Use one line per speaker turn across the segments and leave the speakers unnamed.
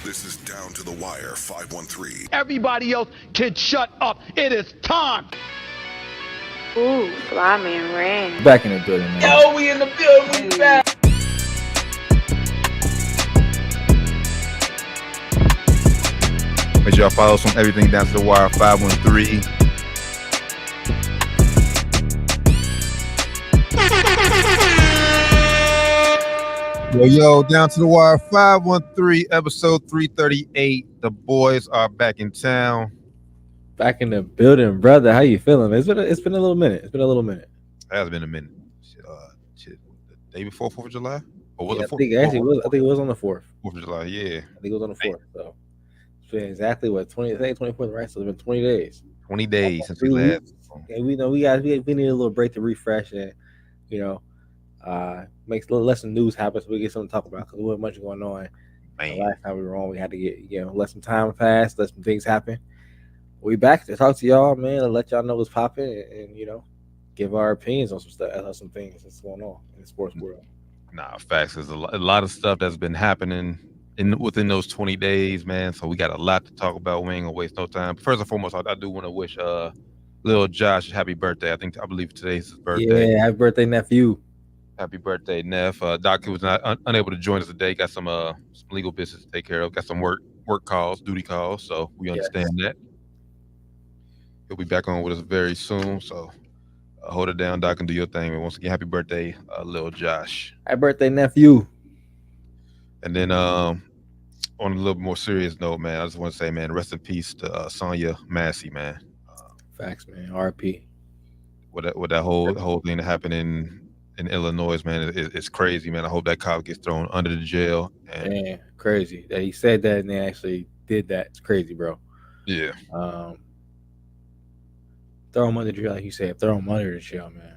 This is Down to the Wire 513.
Everybody else can shut up. It is time.
Ooh, Fly Man ran.
Back in the building, man.
Yo, we in the building, we back.
Make sure y'all follow us on everything Down to the Wire 513. Yo, Down to the Wire 513, episode 338. The boys are back in town.
Back in the building, brother. How you feeling? It's been a little minute. It
has been a minute. Shit. The day before 4th of July? Or was it 4th?
I think it was on the 4th.
4th of July, yeah.
I think it was on the 4th. So it's been exactly 24th, right? So it's been 20 days.
20 days since we last.
And we know we need a little break to refresh and, makes a little less news happen so we get something to talk about because there wasn't much going on.
Man.
The last time we were on, we had to get, let some time pass, let some things happen. We back to talk to y'all, man, and let y'all know what's popping and give our opinions on some stuff, some things that's going on in the sports world.
Nah, facts. There's a lot of stuff that's been happening within those 20 days, man. So we got a lot to talk about. We ain't gonna waste no time. First and foremost, I do want to wish little Josh happy birthday. I believe today's his birthday.
Yeah, happy birthday, nephew.
Happy birthday, Neff. Doc was not unable to join us today. Got some legal business to take care of. Got some work calls, duty calls. So we understand that. He'll be back on with us very soon. So hold it down, Doc, and do your thing. And once again, happy birthday, little Josh.
Happy birthday, nephew.
And then on a little more serious note, man, I just want to say, man, rest in peace to Sonya Massey, man.
Facts, man. RP.
With that whole thing that happened in Illinois, man, it's crazy, man. I hope that cop gets thrown under the jail.
Man, crazy that he said that and they actually did that. It's crazy, bro.
Yeah.
Throw him under the jail, like you said. Throw him under the jail, man.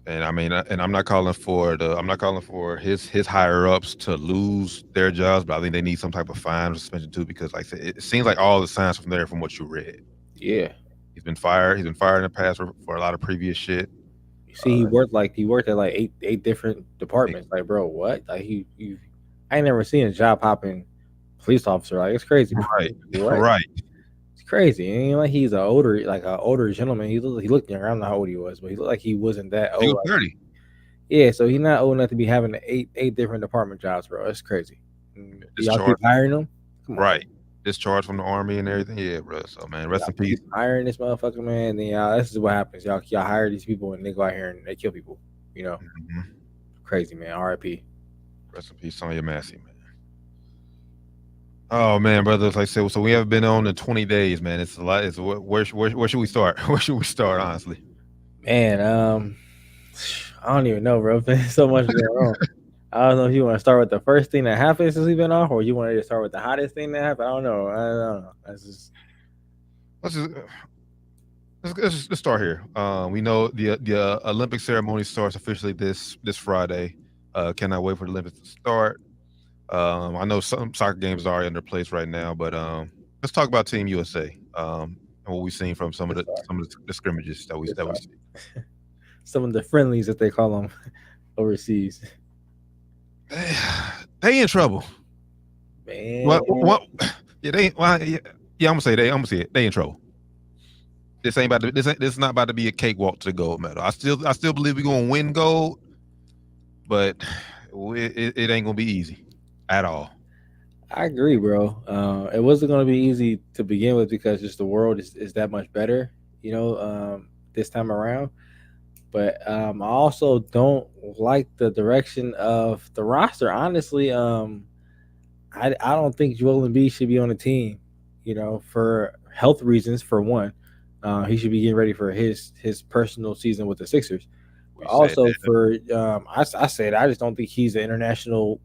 And I mean, and I'm not calling for his higher ups to lose their jobs, but I think they need some type of fine or suspension too, because like I said, it seems like all the signs from what you read.
Yeah.
He's been fired. He's been fired in the past for a lot of previous shit.
You see, he worked at like eight different departments. Like, bro, what? Like I ain't never seen a job hopping police officer. Like, it's crazy.
Right.
What? Right. It's crazy. It ain't like he's an older gentleman. He looked younger. I don't know how old he was, but he looked like he wasn't that old.
He was 30.
Yeah, so he's not old enough to be having eight different department jobs, bro. That's crazy. Y'all keep hiring him?
Right. Discharged from the army and everything. Yeah, bro. So, man, rest in peace.
Hiring this motherfucker, man. Then this is what happens. Y'all hire these people and they go out here and they kill people. Mm-hmm. Crazy, man. R.I.P.
Rest in peace, Sonya Massey, man. Oh man, brother. Like I said, so we haven't been on in 20 days, man. It's a lot. Where should we start? Where should we start, honestly?
Man, I don't even know, bro. There's so much going on. I don't know if you want to start with the first thing that happened since we've been off, or you want to start with the hottest thing that happened. I don't know.
Let's start here. We know the Olympic ceremony starts officially this Friday. Cannot wait for the Olympics to start. I know some soccer games are already under place right now, but let's talk about Team USA and what we've seen from some of the scrimmages that we see.
Some of the friendlies that they call them overseas.
They in trouble,
man.
What? Yeah, I'm gonna say it. They in trouble. This ain't about to. This is not about to be a cakewalk to the gold medal. I still believe we're gonna win gold, but it ain't gonna be easy at all.
I agree, bro. It wasn't gonna be easy to begin with because just the world is that much better, this time around. But I also don't like the direction of the roster. Honestly, I don't think Joel Embiid should be on the team, for health reasons, for one. He should be getting ready for his personal season with the Sixers. Also, I just don't think he's an international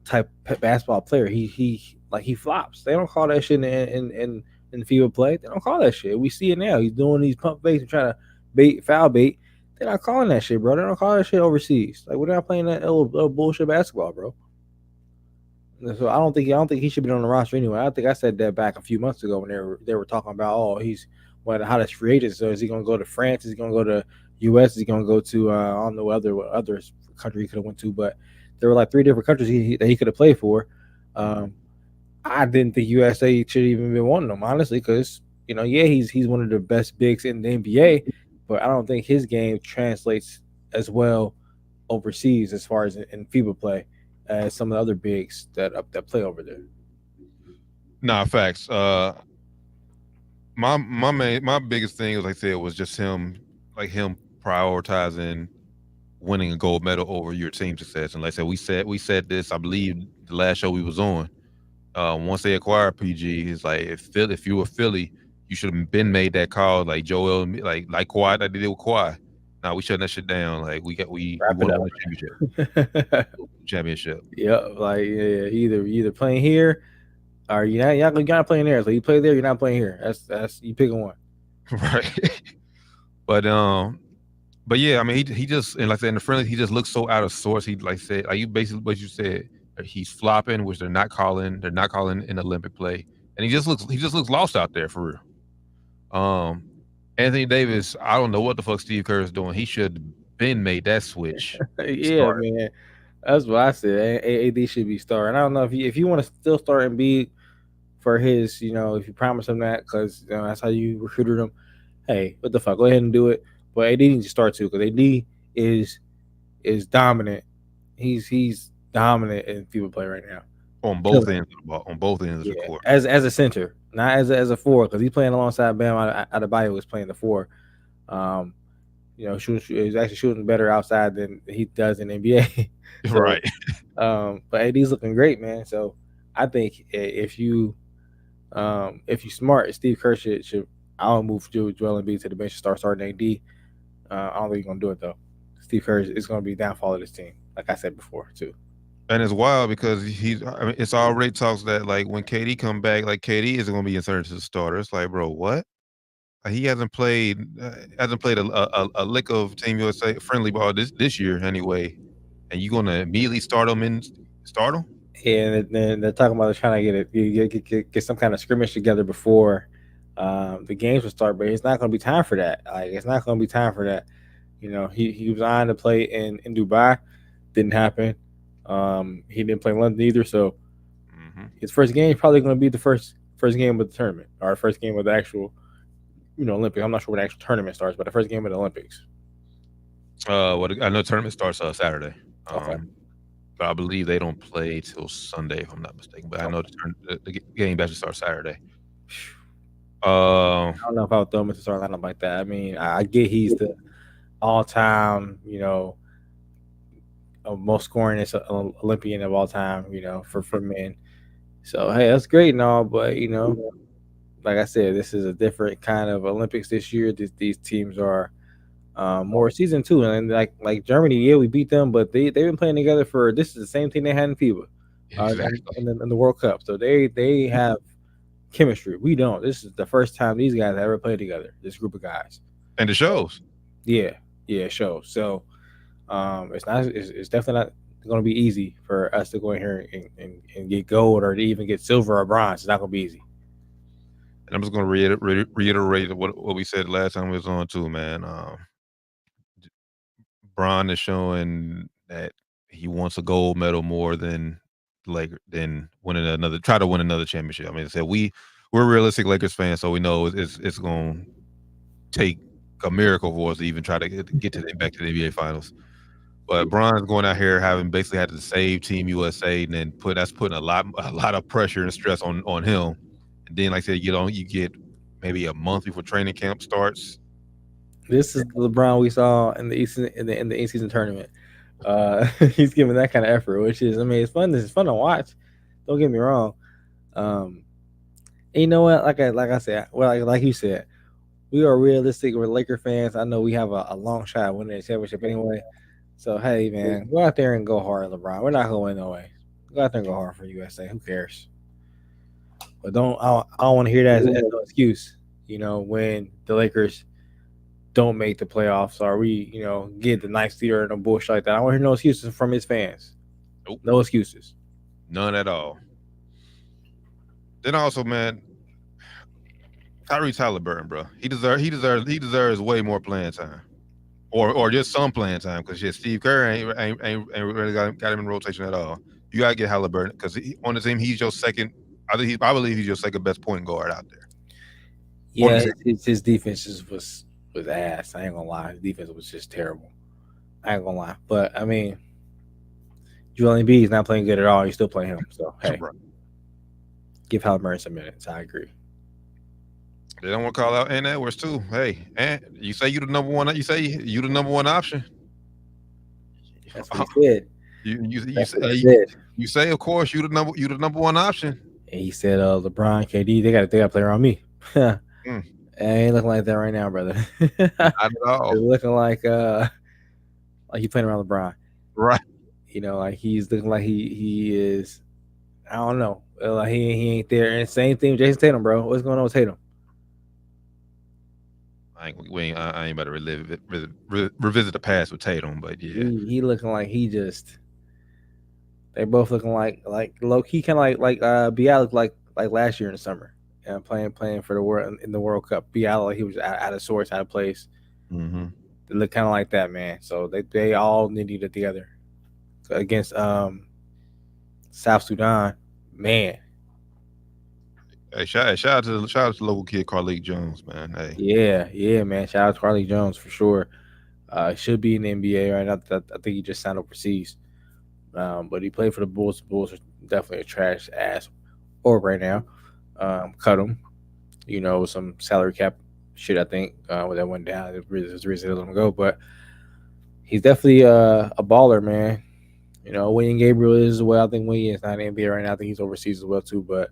type basketball player. He flops. They don't call that shit in FIBA play. They don't call that shit. We see it now. He's doing these pump fakes and trying to foul bait. They're not calling that shit, bro. They don't call that shit overseas. Like, we're not playing that little bullshit basketball, bro. So I don't think he should be on the roster anyway. I think I said that back a few months ago when they were talking about, he's one of the hottest free agents. So is he gonna go to France? Is he gonna go to US? Is he gonna go to I don't know what other country he could have went to, but there were like 3 different countries that he could have played for. Um, I didn't think USA should even been wanting him, honestly, because yeah, he's one of the best bigs in the NBA, but I don't think his game translates as well overseas as far as in FIBA play as some of the other bigs that play over there.
Nah, facts. My biggest thing, like I said, was just him prioritizing winning a gold medal over your team success. And like I said, we said this, I believe, the last show we was on. Once they acquired PG, it's like if you were Philly, you should have been made that call, like Joel, like Kawhi, like they did with Kawhi. Now we shutting that shit down. Like we
Wrap it
want to
up.
win a championship.
Yeah, like you either playing here or you're not playing there. So you play there, you're not playing here. That's you picking one.
Right. But yeah, I mean, he just, and like I said, in the friendly, he just looks so out of sorts. He like said, like you basically what you said, he's flopping, which they're not calling in Olympic play, and he just looks lost out there for real. Anthony Davis, I don't know what the fuck Steve Kerr is doing. He should have been made that switch.
Yeah, man. That's what I said. AD should be starting. I don't know if you want to still start Embiid for his, if you promise him that, because that's how you recruited him. Hey, what the fuck? Go ahead and do it. But AD needs to start too, because AD is dominant. He's dominant in FIBA play right now.
On both ends of the ball, on both ends of the court.
As a center, not as a four, because he's playing alongside Bam Adebayo was playing the four. He's actually shooting better outside than he does in NBA. So,
right.
But AD's looking great, man. So I think if you smart, Steve Kerr should I'll move Joel Embiid to the bench and start starting AD. I don't think he's gonna do it though. Steve Kerr is gonna be downfall of this team, like I said before too.
And it's wild because it's already talks that like when KD come back, like KD is going to be inserted to the starter. It's like, bro, what? He hasn't played a lick of Team USA friendly ball this year anyway, and you going to immediately start him?
And then they're talking about trying to get some kind of scrimmage together before the games will start, but it's not going to be time for that. Like it's not going to be time for that. He was on to play in Dubai, didn't happen. He didn't play in London either, so his first game is probably going to be the first game of the tournament or first game of the actual, Olympics. I'm not sure when the actual tournament starts, but the first game of the Olympics.
What I know, tournament starts Saturday.
Okay.
But I believe they don't play till Sunday, if I'm not mistaken. But I know the game actually starts Saturday.
I don't know if I would throw him into start lineup like that. I mean, I get he's the all-time, most scoring Olympian of all time, for men. So hey, that's great and all, but like I said, this is a different kind of Olympics this year. These teams are more season 2, and like Germany, yeah, we beat them, but they've been playing together for this is the same thing they had in FIBA,
exactly.
in the World Cup. So they have chemistry. We don't. This is the first time these guys ever played together. This group of guys,
and it shows.
Yeah, it shows. So it's definitely not going to be easy for us to go in here and get gold or to even get silver or bronze. It's not going to be easy.
And I'm just going to reiterate what we said last time we was on too, man. Bron is showing that he wants a gold medal more than winning try to win another championship. I mean, I said we're realistic Lakers fans, so we know it's going to take a miracle for us to even try to get back to the NBA Finals. But Bron's going out here having basically had to save Team USA, and then that's putting a lot of pressure and stress on him. And then, like I said, you get maybe a month before training camp starts.
This is the LeBron we saw in the in-season tournament. He's giving that kind of effort, which is, I mean, it's fun. It's fun to watch. Don't get me wrong. You know what? Like I said, well, like you said, we are realistic. We're Laker fans. I know we have a long shot at winning the championship anyway. So hey, man, go out there and go hard, LeBron. We're not going to win no way. Go out there and go hard for USA. Who cares? But I don't want to hear that as no excuse. When the Lakers don't make the playoffs or we, get the ninth seed or no bullshit like that. I don't want to hear no excuses from his fans.
Nope.
No excuses.
None at all. Then also, man, Tyrese Halliburton, bro. He deserves way more playing time. Or just some playing time, because Steve Kerr ain't really got him in rotation at all. You gotta get Halliburton because on the team he's your second. I believe he's your second best point guard out there.
Yeah, his defense was ass. I ain't gonna lie, his defense was just terrible. I ain't gonna lie, but I mean, Joel Embiid's not playing good at all. You still play him, so hey, give Halliburton some minutes. I agree.
They don't want to call out Ant Edwards too. Hey, Ant, you say you the number one. You say you the number one option.
That's what he said.
You say of course you the number one option.
And he said, LeBron, KD, they got to play around me. It ain't looking like that right now, brother.
Not at all.
It's looking like he playing around LeBron,
right?
You know, like he's looking like he is. I don't know, like he ain't there. And same thing with Jason Tatum, bro. What's going on with Tatum?
I ain't about to revisit the past with Tatum, but yeah,
he looking like he just. They both looking like low key, kind of like Bial looked like last year in the summer, and playing for the world in the World Cup. Bial, like he was out of sorts, out of place.
Mm-hmm.
They look kind of like that, man. So they all need to get together against South Sudan, man.
Hey, shout out to the local kid Carlik Jones, man. Hey,
yeah, man. Shout out to Carlik Jones for sure. Should be in the NBA right now. I think he just signed overseas. But he played for the Bulls. The Bulls are definitely a trash ass org right now. Cut him, you know, some salary cap shit. I think when that went down, there's a reason to let him go. But he's definitely a baller, man. You know, William Gabriel is as well. I think William is not in the NBA right now. I think he's overseas as well too. But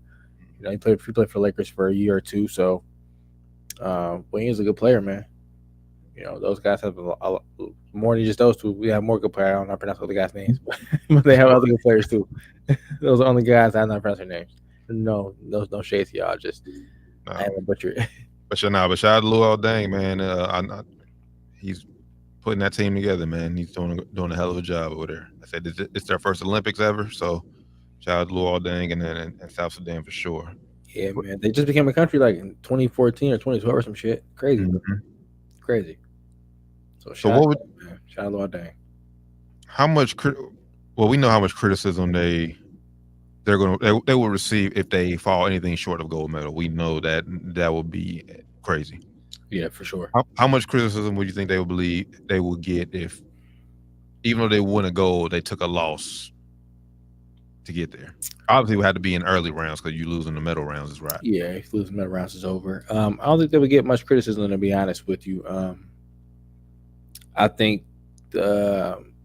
you know, he played for Lakers for a year or two. So William's a good player, man. You know, those guys have a more than just those two. We have more good players. I don't know how to pronounce all the guys' names, but they have other good players too. Those are the only guys I don't know how to pronounce their names. No shade to y'all. Just I haven't butchered it.
But shout out to Luol Deng, man. He's putting that team together, man. He's doing a hell of a job over there. I said it's their first Olympics ever, so shout out to Luol Deng and South Sudan for sure.
Yeah, man. They just became a country like in 2014 or 2012 or some shit. Crazy, crazy. So shout out to Luol Deng.
How much? Well, we know how much criticism they will receive if they fall anything short of gold medal. We know that would be crazy.
Yeah, for sure.
How much criticism would you think they will get if, even though they won a gold, they took a loss to get there? Obviously, it would have to be in early rounds because you lose in the medal rounds, is right.
Yeah, if you lose medal rounds is over. I don't think they would get much criticism, to be honest with you. I think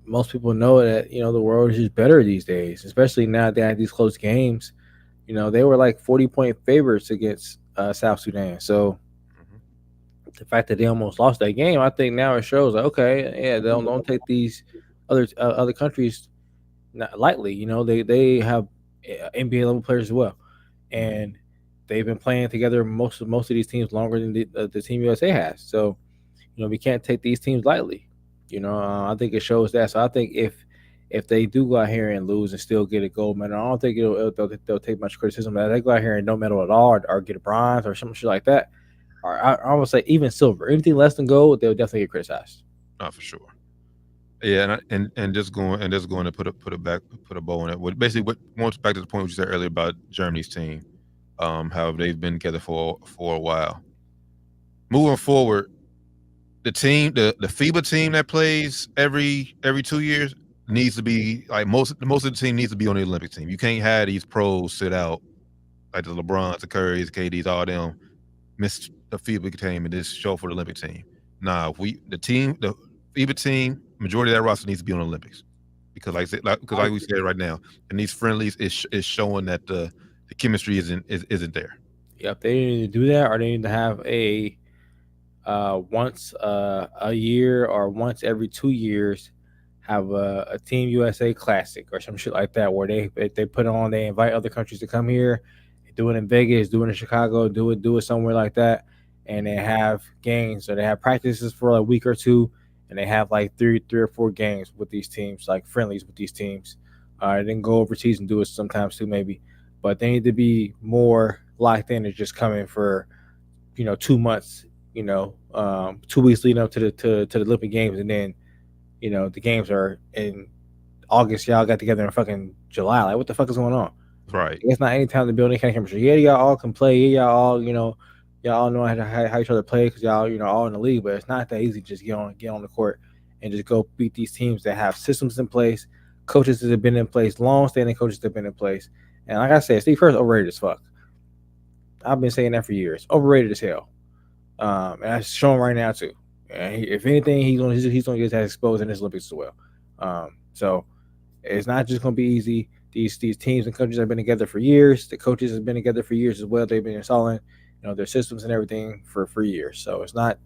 most people know that, you know, the world is just better these days, especially now they have these close games. You know, they were like 40-point favorites against South Sudan. So the fact that they almost lost that game, I think now it shows like, okay, yeah, don't take these other countries not lightly. You know, they have NBA level players as well, and they've been playing together most of these teams longer than the Team USA has. So, you know, we can't take these teams lightly. You know, I think it shows that. So I think if they do go out here and lose and still get a gold medal, I don't think they'll take much criticism. If they go out here and no medal at all, or get a bronze or some shit like that, or I would say even silver, anything less than gold, they'll definitely get criticized.
Not for sure. Yeah, and just going to put a bow on it. Basically, what wants back to the point what you said earlier about Germany's team, how they've been together for a while. Moving forward, the FIBA team that plays every 2 years needs to be like most of the team needs to be on the Olympic team. You can't have these pros sit out like the LeBrons, the Currys, the KDs, all them miss the FIBA team and just show for the Olympic team. Nah, the FIBA team, majority of that roster needs to be on the Olympics because like we said right now, and these friendlies is showing that the chemistry isn't there.
Yep, they need to do that, or they need to have a once a year or once every 2 years have a Team USA Classic or some shit like that, where they put on, they invite other countries to come here, do it in Vegas, do it in Chicago, do it somewhere like that, and they have games, or they have practices for a week or two, and they have like three or four games with these teams, like friendlies with these teams. Then go overseas and do it sometimes too, maybe, but they need to be more locked in and just coming for, you know, 2 months. You know, 2 weeks leading up to the Olympic Games, and then, you know, the games are in August. Y'all got together in fucking July. Like, what the fuck is going on?
Right.
It's not any time to build any kind of chemistry. Yeah, y'all all can play. Yeah, y'all all y'all all know how each other play because y'all all in the league. But it's not that easy to just get on the court and just go beat these teams that have systems in place, coaches that have been in place, long-standing coaches that have been in place. And like I said, Steve Kerr's overrated as fuck. I've been saying that for years. Overrated as hell. And that's shown right now too. And if anything, he's gonna get that exposed in this Olympics as well. So it's not just gonna be easy. These teams and coaches have been together for years. The coaches have been together for years as well. They've been installing, their systems and everything for years. So it's not,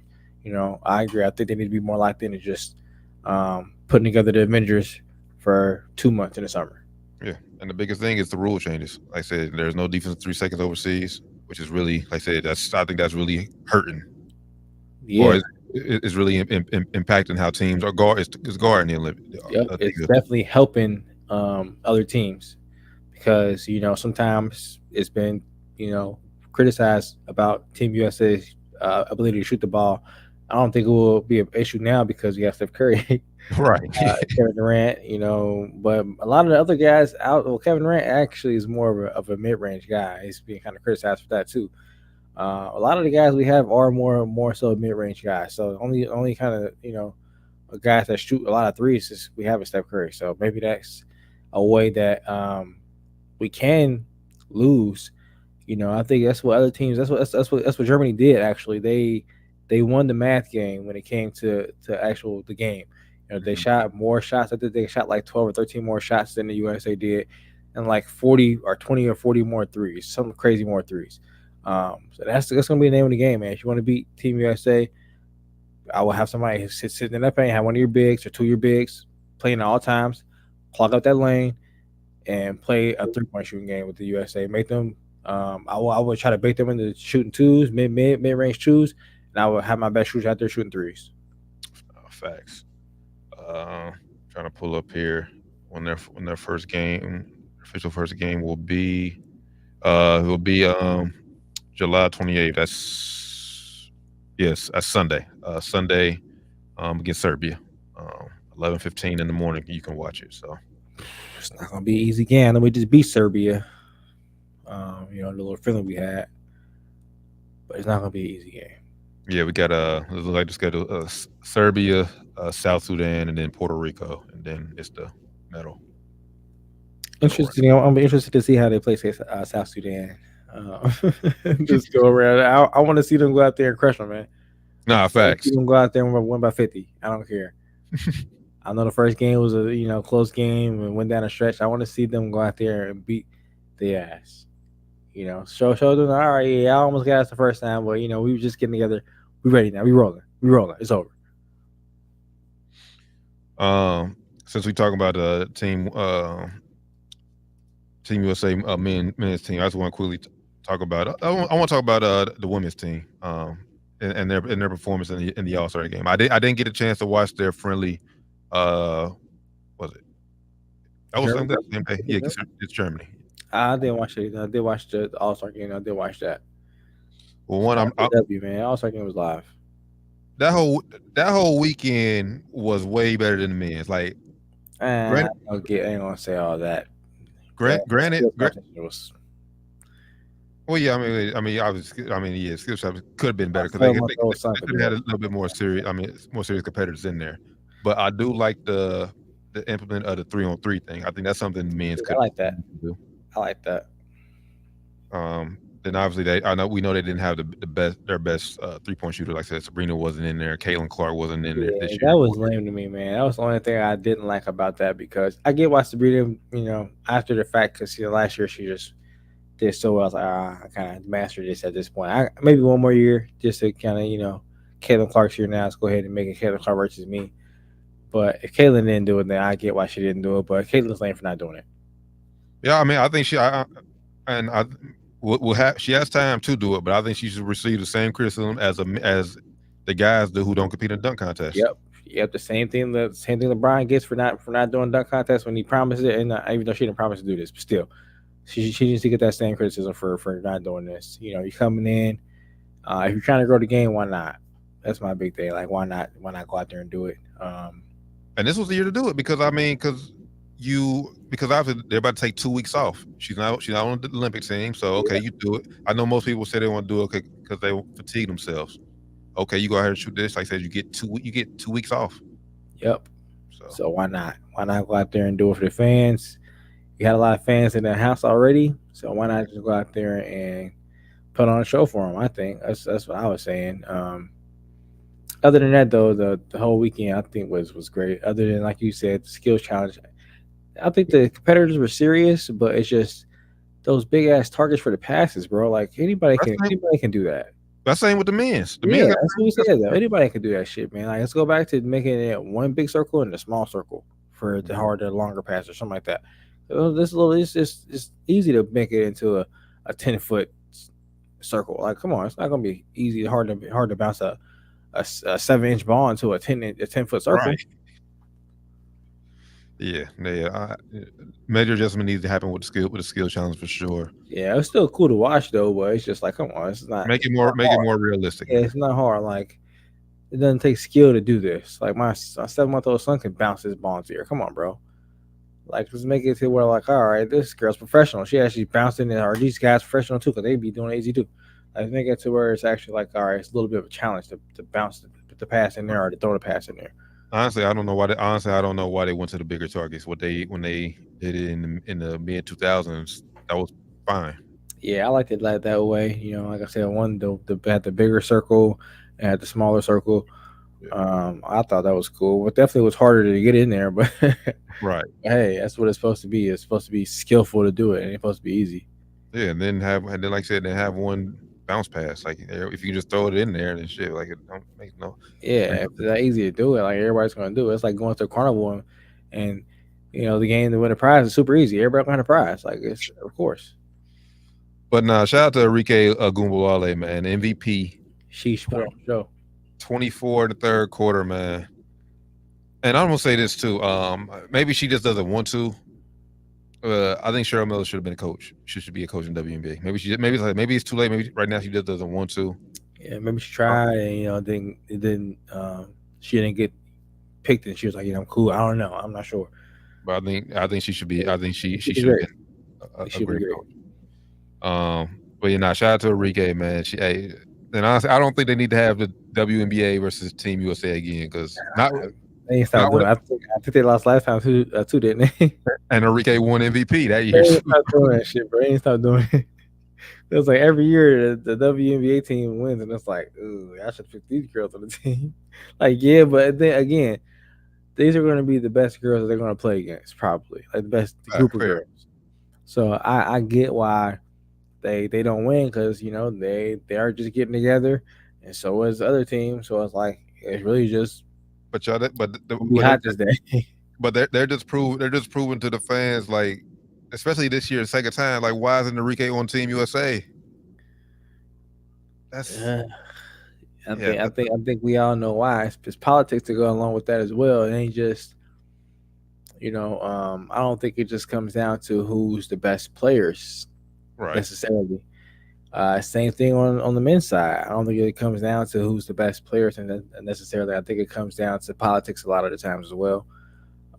I agree. I think they need to be more locked in to just putting together the Avengers for 2 months in the summer.
Yeah, and the biggest thing is the rule changes. Like I said, there's no defense 3 seconds overseas, which is really, like I said, I think that's really hurting.
Yeah,
or it's really impacting how teams are guarding the Olympics.
Yep, it's definitely helping other teams because sometimes it's been criticized about Team USA's ability to shoot the ball. I don't think it will be an issue now because we have Steph Curry,
right?
Kevin Durant, but a lot of the other guys out. Well, Kevin Durant actually is more of a mid-range guy. He's being kind of criticized for that too. A lot of the guys we have are more so mid-range guys. So only kind of guys that shoot a lot of threes is we have a Steph Curry. So maybe that's a way that we can lose. I think that's what other teams. That's what Germany did. Actually, they won the math game when it came to the game. They shot more shots. I think they shot like 12 or 13 more shots than the USA did, and like 40 or 20 or 40 more threes. Some crazy more threes. So that's gonna be the name of the game, man. If you want to beat Team USA, I will have somebody sitting in that paint, have one of your bigs or 2 of your bigs playing at all times, clog up that lane, and play a 3-point shooting game with the USA. Make them. I will try to bait them into shooting twos, mid range twos, and I will have my best shooters out there shooting threes.
Facts. Trying to pull up here when their first game, official first game will be. July 28th. That's Sunday. Sunday against Serbia. 11:15 in the morning. You can watch it. So
it's not gonna be an easy game. Then we just beat Serbia. The little feeling we had, but it's not gonna be an easy game.
Yeah, we got like just got Serbia, South Sudan, and then Puerto Rico, and then it's the medal.
Interesting. I'm interested to see how they play South Sudan. Just go around. I want to see them go out there and crush them, man.
Nah, facts.
See them go out there and win by 50. I don't care. I know the first game was a close game and went down a stretch. I want to see them go out there and beat their ass. Show them. All right, yeah, I almost got us the first time, but we were just getting together. We ready now. We rolling. It's over.
Since we talking about Team USA men's team, I just want to quickly talk about. I want to talk about the women's team and their performance in the All-Star game. I didn't get a chance to watch their friendly. Was it? I was that same day. Yeah, it's Germany.
I didn't watch it. I did watch the All-Star game. I did watch that.
Well,
man. All-Star game was live.
That whole weekend was way better than the men's. Like,
I ain't gonna say all that.
Granted, well, yeah, I mean, yeah, skill shots could have been better because they could have had a little bit more serious. More serious competitors in there. But I do like the implement of the 3-on-3 thing. I think that's something men's could.
I like that. I like that.
Then obviously we know they didn't have their best 3-point shooter. Like I said, Sabrina wasn't in there. Caitlin Clark wasn't in there this year.
That was lame to me, man. That was the only thing I didn't like about that because I get why Sabrina, after the fact, because last year she just did so well. I was like, I kind of mastered this at this point. Maybe one more year just to kind of, Caitlin Clark's here now. Let's go ahead and make it Caitlin Clark versus me. But if Caitlin didn't do it, then I get why she didn't do it. But Caitlin's lame for not doing it.
Yeah, I think she she has time to do it, but I think she should receive the same criticism as the guys do who don't compete in dunk contests.
Yep. The same thing LeBron gets for not doing dunk contests when he promised it, and even though she didn't promise to do this, but still, she needs to get that same criticism for not doing this. You're coming in. If you're trying to grow the game, why not? That's my big thing. Like, why not go out there and do it?
And this was the year to do it because because obviously they're about to take 2 weeks off. She's not on the Olympic team, so okay, you do it. I know most people say they want to do it because they fatigue themselves. Okay, you go ahead and shoot this. Like I said, you get 2 weeks off.
Yep. So why not? Why not go out there and do it for the fans? You had a lot of fans in the house already, so why not just go out there and put on a show for them? I think that's what I was saying. Other than that, though, the whole weekend I think was great. Other than like you said, the skills challenge, I think the competitors were serious, but it's just those big ass targets for the passes, bro. Like anybody can do that.
That's same with the men's.
Yeah, that's what we said. Though. Anybody can do that shit, man. Like let's go back to making it one big circle and a small circle for the harder, longer pass or something like that. It's just easy to make it into a 10-foot circle. Like, come on, it's not gonna be easy, hard to bounce a 7-inch ball into a 10-foot circle.
Right. Yeah. Major adjustment needs to happen with the skill challenge for sure.
Yeah, it's still cool to watch though, but it's just like, come on, it's not
make it more realistic.
Yeah, it's not hard. Like it doesn't take skill to do this. Like my 7-month-old son can bounce his ball into here. Come on, bro. Like let's make it to where like, all right, this girl's professional. She actually bounced in there, or these guys professional too, because they be doing it easy too. Like make it to where it's actually like, all right, it's a little bit of a challenge to bounce the pass in there or to throw the pass in there.
Honestly, I don't know why they went to the bigger targets. When they did it in the mid 2000s, that was fine.
Yeah, I liked it like that way. You know, like I said, one had the bigger circle and had the smaller circle. I thought that was cool, but definitely was harder to get in there. But
right,
hey, that's what it's supposed to be. It's supposed to be skillful to do it, and it's supposed to be easy.
Yeah, and then like I said, then have one bounce pass. Like if you can just throw it in there and shit, like it don't make no.
Yeah, if it's that easy to do it, like everybody's gonna do it. It's like going to a carnival and you know the game to win a prize is super easy. Everybody gonna win a prize, like it's of course.
But nah, shout out to Enrique Agumbawale, man, MVP.
Sheesh, show.
24 in the third quarter, man. And I'm gonna say this too. Maybe she just doesn't want to. I think Cheryl Miller should have been a coach. She should be a coach in WNBA. Maybe it's too late. Maybe right now she just doesn't want to.
Yeah, maybe she tried and you know she didn't get picked and she was like, you know, I'm cool. I don't know. I'm not sure.
But I think she should be. I think she should have been a great coach. But you know, shout out to Enrique, man. And honestly, I don't think they need to have the WNBA versus Team USA again because
they ain't stopped doing. I think they lost last time too, didn't they?
And Enrique won MVP that year.
They ain't stopped doing that shit, bro. They ain't stopped doing it. It was like every year the WNBA team wins, and it's like, ooh, I should pick these girls on the team. Like, yeah, but then again, these are going to be the best girls that they're going to play against, probably like the best group of girls. So I get why they don't win because you know they are just getting together, and so is the other team. So it's like it's really just.
But y'all, but they're just proving to the fans, like, especially this year, the second time, like, why isn't Enrique on Team USA? That's
I think we all know why. It's politics to go along with that as well. It ain't just, you know, I don't think it just comes down to who's the best players necessarily. Same thing on the men's side. I don't think it comes down to who's the best players and necessarily. I think it comes down to politics a lot of the times as well.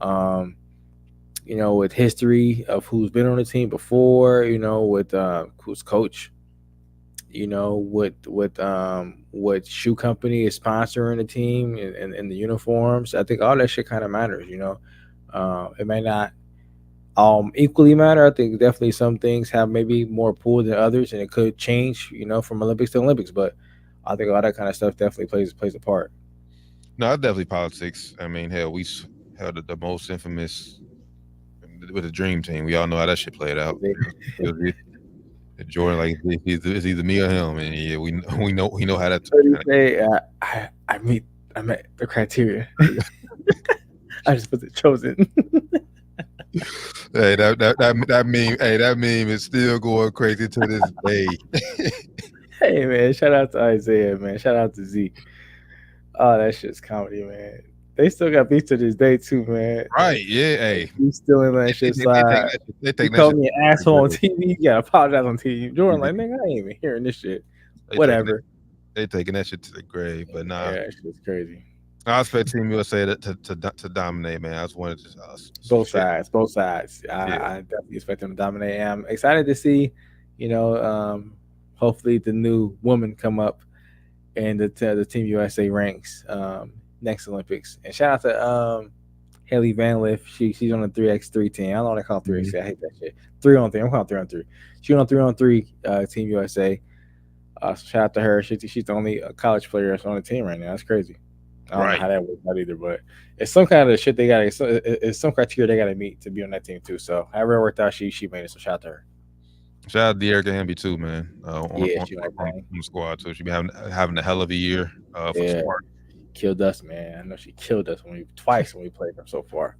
You know, with history of who's been on the team before, you know, with who's coach, you know, what shoe company is sponsoring the team and the uniforms. I think all that shit kind of matters, you know. It may not equally matter. I think definitely some things have maybe more pull than others, and it could change, you know, from Olympics to Olympics. But I think all that kind of stuff definitely plays a part.
No, it's definitely politics. I mean, hell, we held the most infamous with the Dream Team. We all know how that shit played out. Jordan, like, it's either me or him, and yeah, we know how that.
I met the criteria. I just put the chosen.
Hey, that meme is still going crazy to this day.
Hey man, shout out to Isaiah, man. Shout out to Zeke. Oh, that shit's comedy, man. They still got beef to this day too, man.
Right? Yeah. Hey,
he's still in that shit side. They told me an asshole on TV. You gotta apologize on TV. Jordan, like, nigga, I ain't even hearing this shit. Whatever.
They taking that shit to the grave, but nah.
Yeah, that shit's crazy.
I expect Team USA to dominate, man. I just wanted to
Both
share.
sides, both sides.
Yeah,
I definitely expect them to dominate. I'm excited to see, hopefully the new woman come up in the Team USA ranks next Olympics. And shout out to Haley Van Liff. She's on the 3x3 team. I don't know what they call 3x3. I hate that shit. 3-on-3. I'm calling 3-on-3. She's on 3-on-3 Team USA. So shout out to her. She's the only college player that's on the team right now. That's crazy. I don't know
right.
how that works out either, but it's some kind of shit they got. It's some criteria they got to meet to be on that team too. So however it worked out, she made it. So shout out to her.
Shout out to Erica Hamby too, man.
Yeah, she
On the squad too. She be having a hell of a year for the Spartans.
Killed us, man. I know she killed us twice when we played them so far.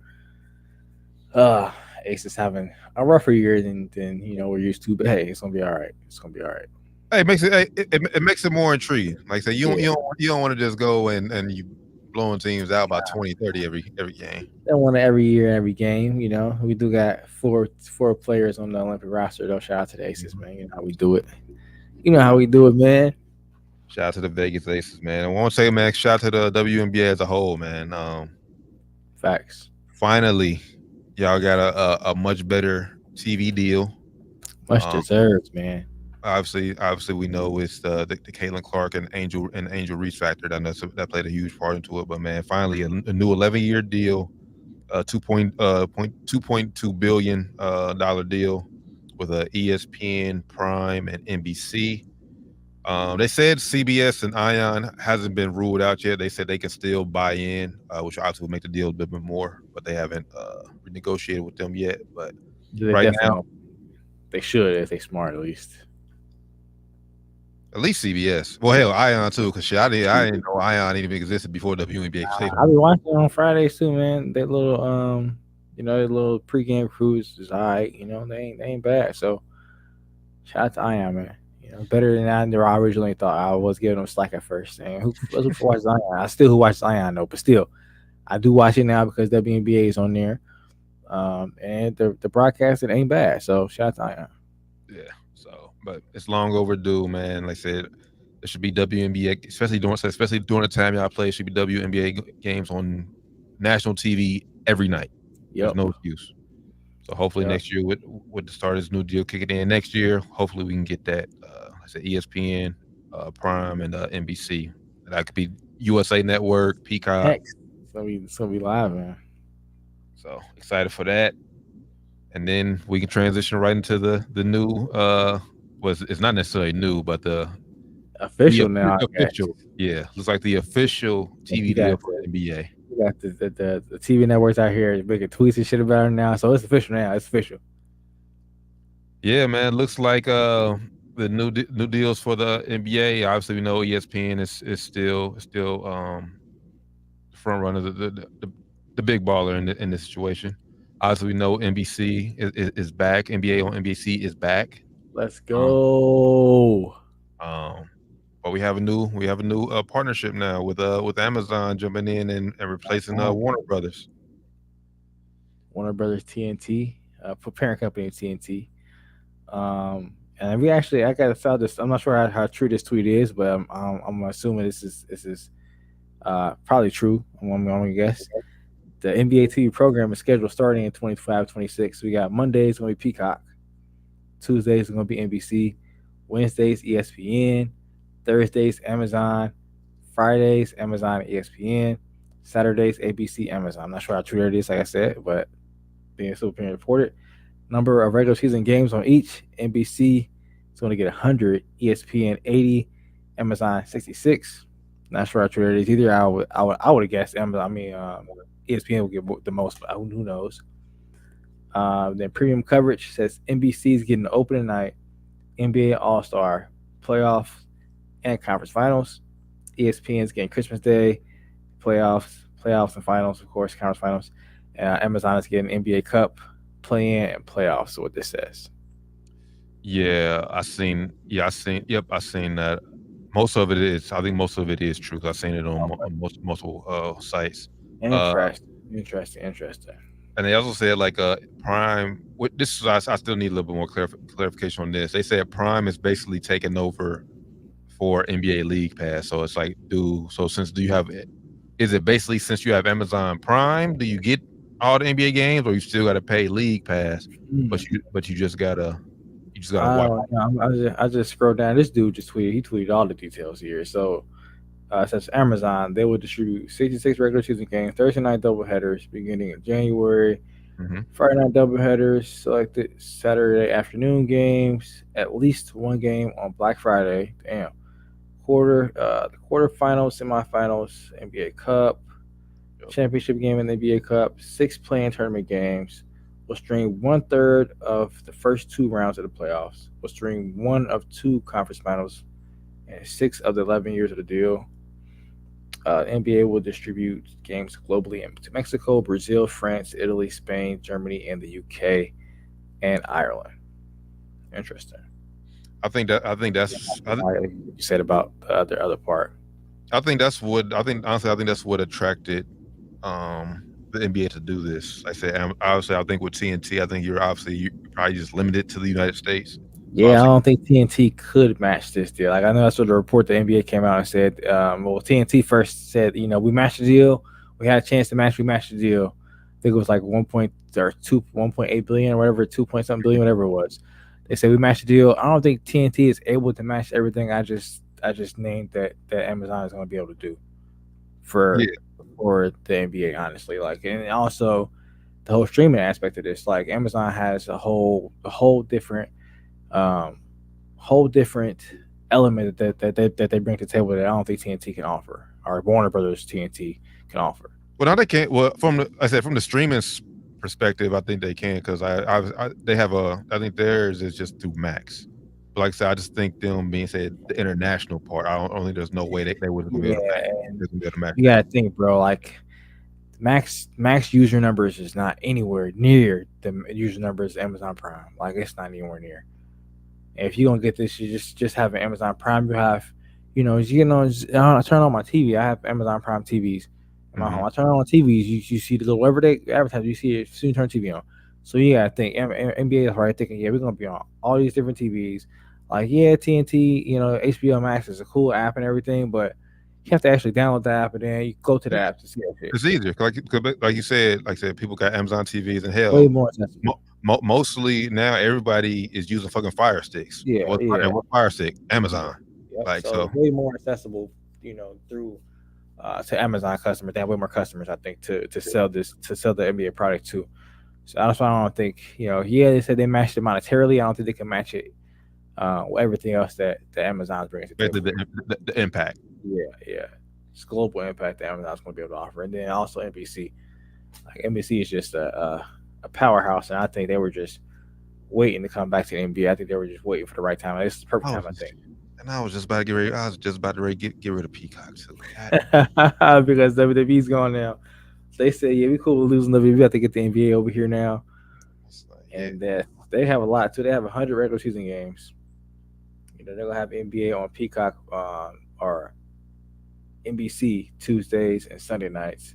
Ace is having a rougher year than we're used to, but hey, it's gonna be all right. It's gonna be all right.
Hey, it makes it more intriguing. Like I say, you don't want to just go and you blowing teams out by 20, 30 every game.
They want it every year, every game. We do got four players on the Olympic roster. Though shout out to the Aces, man. You know how we do it. You know how we do it, man.
Shout out to the Vegas Aces, man. I want to say, man, shout out to the WNBA as a whole, man.
Facts.
Finally, y'all got a much better TV deal.
Much deserved, man.
Obviously, we know it's the Caitlin Clark and Angel Reese factor that played a huge part into it. But man, finally, a new 11-year deal, $2.2 billion dollar deal with a ESPN, Prime, and NBC. They said CBS and Ion hasn't been ruled out yet. They said they can still buy in, which obviously will make the deal a bit more, but they haven't renegotiated with them yet. But right now,
they should if they smart at least.
At least CBS. Well, hell, Ion too, because I didn't know Ion even existed before WNBA.
I be watching on Fridays too, man. That little their little pregame cruise is alright. They ain't bad. So shout out to Ion, man. Better than I originally thought. I was giving them slack at first. And who watches Ion? I still watches Ion though, but still, I do watch it now because WNBA is on there. And the broadcasting ain't bad. So shout out to Ion.
Yeah. But it's long overdue, man. Like I said, there should be WNBA, especially during the time y'all play. It should be WNBA games on national TV every night. There's no excuse. So hopefully next year, with the start of this new deal kicking in next year, hopefully we can get that. I said ESPN, Prime, and NBC. That could be USA Network, Peacock.
Heck, it's gonna be live, man.
So excited for that. And then we can transition right into the new. It's not necessarily new, but the
official now.
Official, yeah, looks like the official TV deal for the NBA.
We got the TV networks out here making tweets and shit about it now, so it's official now. It's official.
Yeah, man. Looks like the new deals for the NBA. Obviously, we know ESPN is still front runner, the big baller in this situation. Obviously, we know NBC is back. NBA on NBC is back.
Let's go.
But we have a new partnership now with Amazon jumping in and replacing Warner Brothers.
Warner Brothers TNT, parent company of TNT. And we actually, I gotta tell this. I'm not sure how true this tweet is, but I'm assuming this is probably true. I'm gonna guess. The NBA TV program is scheduled starting in 25-26. We got Mondays going to be Peacock. Tuesdays are going to be NBC. Wednesdays, ESPN. Thursdays, Amazon. Fridays, Amazon and ESPN. Saturdays, ABC, Amazon. I'm not sure how true that is, like I said, but it's still being reported. Number of regular season games on each. NBC is going to get 100. ESPN, 80. Amazon, 66. Not sure how true that is either. I would have guessed Amazon. ESPN will get the most, but who knows? Then premium coverage says NBC is getting the opening night, NBA All-Star, playoffs, and conference finals. ESPN is getting Christmas Day, playoffs and finals, of course, conference finals. Amazon is getting NBA Cup, play-in, and playoffs. So what this says.
Yeah, I seen that. Most of it is. I think most of it is true. I've seen it on multiple sites.
Interesting.
And they also said like Prime. I still need a little bit more clarification on this. They said Prime is basically taking over for NBA League Pass. So it's like, do you have is it basically since you have Amazon Prime, do you get all the NBA games, or you still got to pay League Pass, but you just gotta watch?
I just scrolled down. This dude just tweeted. He tweeted all the details here. So it says Amazon, they will distribute 66 regular season games, Thursday night doubleheaders beginning in January, Friday night doubleheaders, selected Saturday afternoon games, at least one game on Black Friday. Damn. The quarterfinals, semifinals, NBA Cup, championship game in the NBA Cup, 6 play-in tournament games. Will stream 1/3 of the first 2 rounds of the playoffs. Will stream 1 of 2 conference finals and 6 of the 11 years of the deal. NBA will distribute games globally into Mexico, Brazil, France, Italy, Spain, Germany, and the UK and Ireland. Interesting.
I think that's
you said about the other part.
I think that's what attracted the NBA to do this. Like I said, obviously, I think with TNT, I think you're probably just limited to the United States.
Yeah, I don't think TNT could match this deal. Like I know that's what the report the NBA came out and said. Well, TNT first said, we matched the deal. We had a chance to match. We matched the deal. I think it was like 1.8 billion or whatever, 2 point something billion, whatever it was. They said we matched the deal. I don't think TNT is able to match everything I just named that Amazon is going to be able to do for the NBA. Honestly, and also the whole streaming aspect of this. Like Amazon has a whole different element that they bring to the table that I don't think TNT can offer, or Warner Brothers TNT can offer.
Well, now they can't. Well, from the streaming perspective, I think they can, because they have I think theirs is just through Max. But like I said, I just think them being said the international part, I don't think there's no way they would be able to match.
You gotta think, bro. Like Max user numbers is not anywhere near the user numbers of Amazon Prime. Like it's not anywhere near. And if you're gonna get this, you just have an Amazon Prime. You have, I turn on my TV. I have Amazon Prime TVs in my home. I turn on TVs. You see the little everyday advertising. You see it as soon as you turn TV on. So you gotta think NBA is right thinking, we're gonna be on all these different TVs. Like TNT, HBO Max is a cool app and everything, but you have to actually download the app and then you go to the app to see that shit.
It's easier, like you said, people got Amazon TVs, and hell,
way more accessible.
Mostly now everybody is using fucking Fire Sticks. What Fire Stick? Amazon.
Yep. So way more accessible, through to Amazon customers. They have way more customers, I think, to sell the NBA product to. So that's why I don't think, they said they matched it monetarily. I don't think they can match it with everything else that Amazon's bringing to the table.
The impact.
Yeah. It's global impact that Amazon's going to be able to offer. And then also NBC. Like NBC is just a powerhouse, and I think they were just waiting to come back to the NBA. I think they were just waiting for the right time. This is the perfect time, I think.
And I was just about to get ready. Get rid of Peacock too.
Because WWE's gone now. They say, we cool with losing WWE. We have to get the NBA over here now. And they have a lot too. They have 100 regular season games. They're gonna have NBA on Peacock or NBC Tuesdays and Sunday nights.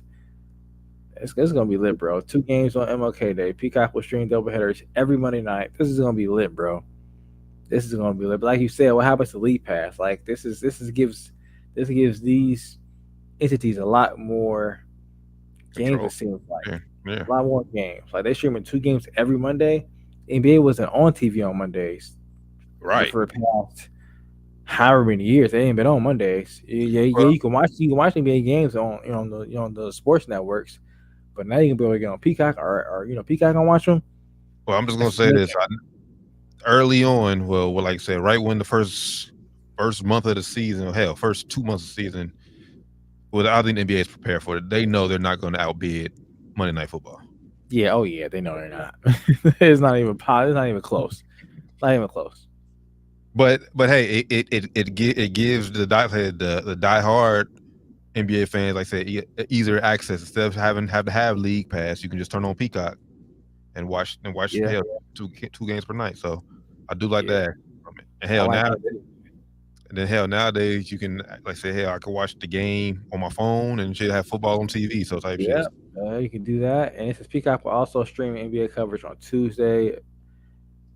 It's gonna be lit, bro. 2 games on MLK Day. Peacock will stream doubleheaders every Monday night. This is gonna be lit, bro. This is gonna be lit. But like you said, what happens to League Pass? Like this gives these entities a lot more games. It seems like a lot more games. Like they streaming 2 games every Monday. NBA wasn't on TV on Mondays,
right?
For the past however many years, they ain't been on Mondays. You can watch NBA games on the sports networks. But now you can be able to get on Peacock or Peacock and watch them.
Well, I'm just gonna say this: early on, like I said, right when the first month of the season, first 2 months of the season, I think the NBA is prepared for it. They know they're not going to outbid Monday Night Football.
Yeah, they know they're not. It's not even close. Not even close.
But hey, it gives the diehard NBA fans, like I said, easier access. Instead of having to have League Pass, you can just turn on Peacock and watch 2 games per night. So I do like that. And nowadays you can, like I say, I can watch the game on my phone and shit, have football on TV. So type shit.
You can do that. And it says Peacock will also stream NBA coverage on Tuesday,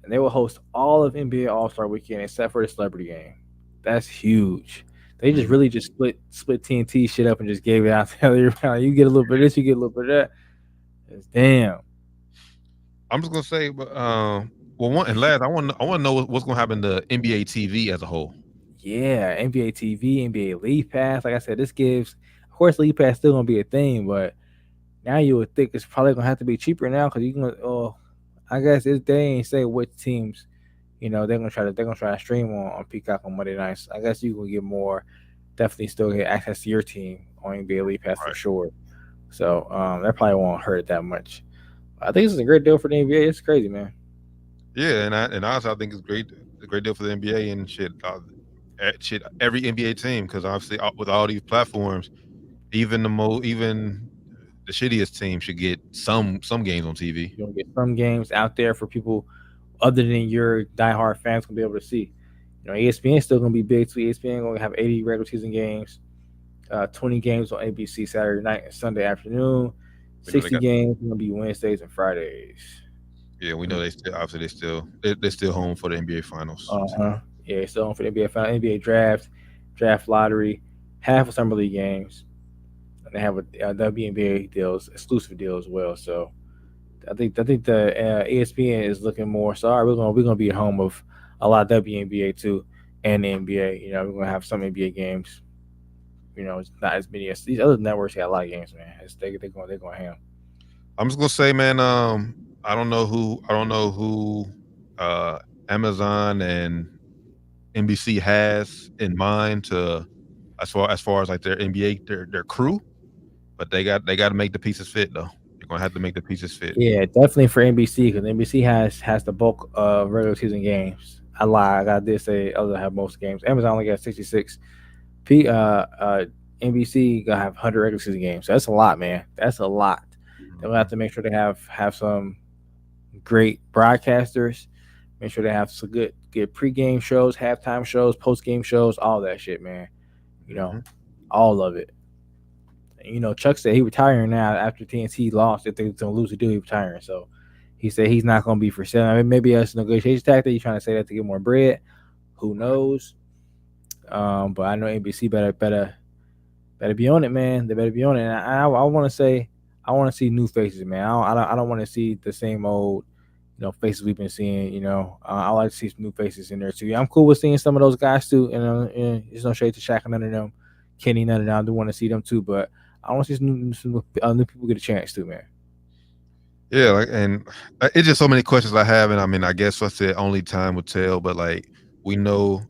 and they will host all of NBA All-Star Weekend except for the Celebrity Game. That's huge. They just really just split TNT shit up and just gave it out to everybody. You get a little bit of this, you get a little bit of that. Damn.
I'm just gonna say, but well, one and last, I want to know what's gonna happen to NBA TV as a whole.
Yeah, NBA TV, NBA League Pass. Like I said, this gives, of course, League Pass still gonna be a thing, but now you would think it's probably gonna have to be cheaper now because you can. Oh, I guess they ain't say which teams. They're gonna try to stream on Peacock on Monday nights. I guess you can get more. Definitely still get access to your team on NBA League Pass for sure. So that probably won't hurt it that much. I think this is a great deal for the NBA. It's crazy, man.
Yeah, and honestly, I think it's great. A great deal for the NBA and shit. Every NBA team, because obviously with all these platforms, even the shittiest team should get some games on TV.
You'll get some games out there for people other than your diehard fans can be able to see. ESPN still gonna be big too. ESPN gonna have 80 regular season games, 20 games on ABC Saturday night and Sunday afternoon. 60 games gonna be Wednesdays and Fridays.
Yeah, we know they're still home for the NBA Finals.
Yeah, still home for the NBA Finals, NBA draft lottery, half of summer league games, and they have a WNBA exclusive deal as well. So I think the ESPN is looking more. Sorry, we're gonna be home of a lot of WNBA too, and the NBA. We're gonna have some NBA games. It's not as many as these other networks got a lot of games, man. They're going ham.
I'm just gonna say, man. I don't know who Amazon and NBC has in mind to as far as like their NBA their crew, but they got to make the pieces fit though. You're gonna have to make the pieces fit.
Yeah, definitely for NBC because NBC has the bulk of regular season games. I lied. I did say others have most games. Amazon only got 66. NBC gonna have 100 regular season games. So that's a lot, man. That's a lot. They'll have to make sure they have some great broadcasters. Make sure they have some good pregame shows, halftime shows, postgame shows, all that shit, man. All of it. And, Chuck said he retiring now after TNT lost. If they're gonna lose the deal, he's retiring. So he said he's not gonna be for sale. I mean, maybe that's a negotiation tactic. He's trying to say that to get more bread. Who knows? But I know NBC better be on it, man. They better be on it. And I want to say I want to see new faces, man. I don't want to see the same old, faces we've been seeing. I like to see some new faces in there too. I'm cool with seeing some of those guys too. And there's no shade to Shaq and none of them, Kenny, none of them. I do want to see them too, but I want to see some new people get a chance too, man.
Yeah, and it's just so many questions I have, and I mean, I guess I said only time will tell. But like we know,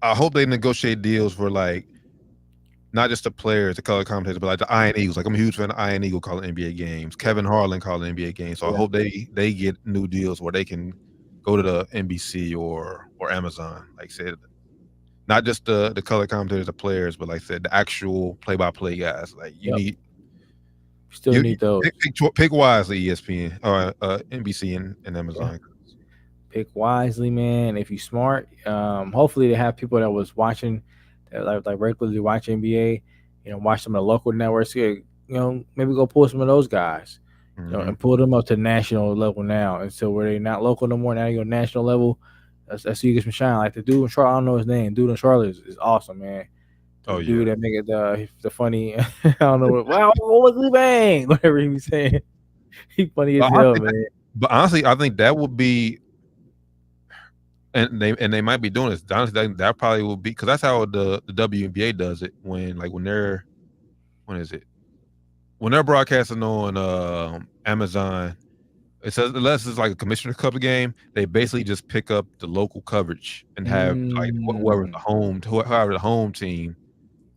I hope they negotiate deals for like not just the players, the color commentators, but like the Iron Eagles. Like I'm a huge fan of Iron Eagle calling NBA games. Kevin Harlan calling NBA games. So I hope they get new deals where they can go to the NBC or Amazon. Like I said, not just the color commentators, the players, but like I said, the actual play-by-play guys. Like you need those. Pick wisely, ESPN or NBC and Amazon.
Yeah. Pick wisely, man. If you're smart, hopefully they have people that was watching. Like regularly watch NBA, watch some of the local networks. Maybe go pull some of those guys, and pull them up to national level now. And so where they're not local no more, now you go national level. That's who you get some shine. Like the dude in Charlotte, I don't know his name. Dude in Charlotte is awesome, man. Dude that make it the funny. I don't know what was bang, whatever he was saying. He funny as hell, man.
But honestly, I think that would be. And they might be doing this. Honestly, that probably will be because that's how the WNBA does it when they're broadcasting on Amazon. It says unless it's like a Commissioner Cup game, they basically just pick up the local coverage and have like whoever the home team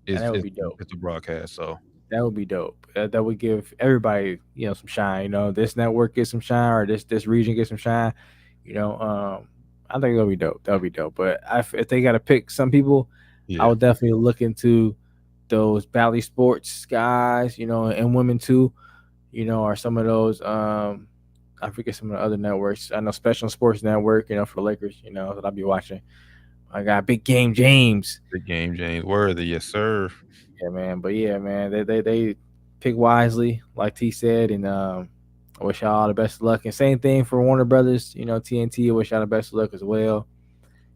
is. That would be dope. It's a broadcast, so
that would be dope. That would give everybody some shine. This network gets some shine, or this region gets some shine. I think that'll be dope. That'll be dope. But if they got to pick some people, I would definitely look into those Bally Sports guys, and women too, or some of those. I forget some of the other networks. I know Special Sports Network, for the Lakers, that I'll be watching. I got Big Game James.
Worthy, yes, sir.
Yeah, man. But yeah, man, they pick wisely, like T said, and I wish y'all all the best of luck. And same thing for Warner Brothers, TNT. I wish y'all the best of luck as well.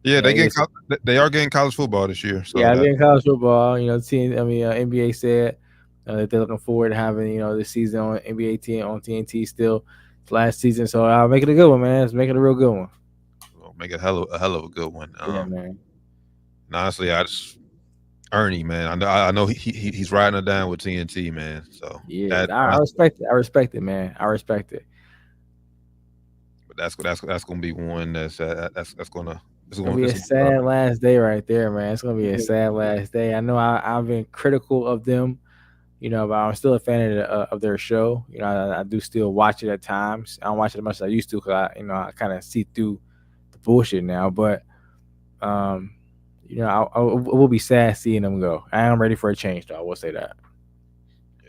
Yeah,
You know,
they are getting college football this year. So
yeah,
that
getting college football. You know, NBA said that they're looking forward to having this season on NBA on TNT still last season. So I'll make it a good one, man. Let's make it a real good one.
will make it a hell of a good one.
Yeah, man.
And honestly, I just Ernie, man. I know he's riding it down with TNT, man. So
Yeah, I respect it. I respect it, man. I respect it.
but that's gonna be one that's gonna
It's gonna be a sad last day right there, man. It's gonna be a sad last day. I know I've been critical of them, but I'm still a fan of their show. I do still watch it at times. I don't watch it as much as I used to because I kind of see through the bullshit now. But I will be sad seeing them go. I am ready for a change, though. I will say that.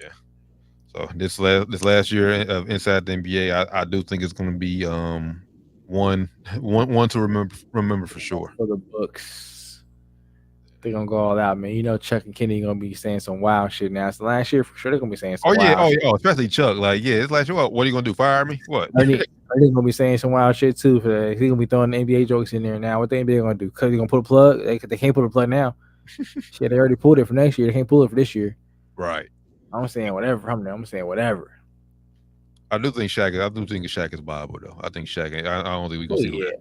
Yeah. So this last year of Inside the NBA, I do think it's going to be one to remember for sure.
For the books, they're gonna go all out, man. Chuck and Kenny gonna be saying some wild shit now. So last year for sure they're gonna be saying some wild shit.
Especially Chuck. Like, yeah, it's like, what are you gonna do? Fire me? What?
Ernie's gonna be saying some wild shit too. He's gonna be throwing NBA jokes in there now. What the NBA gonna do? Cause they gonna put a plug. They can't put a plug now. Shit, they already pulled it for next year. They can't pull it for this year.
Right.
I'm saying whatever. I'm saying whatever.
I do think Shaq is Bible though. I think Shaq. I don't think we can see
that.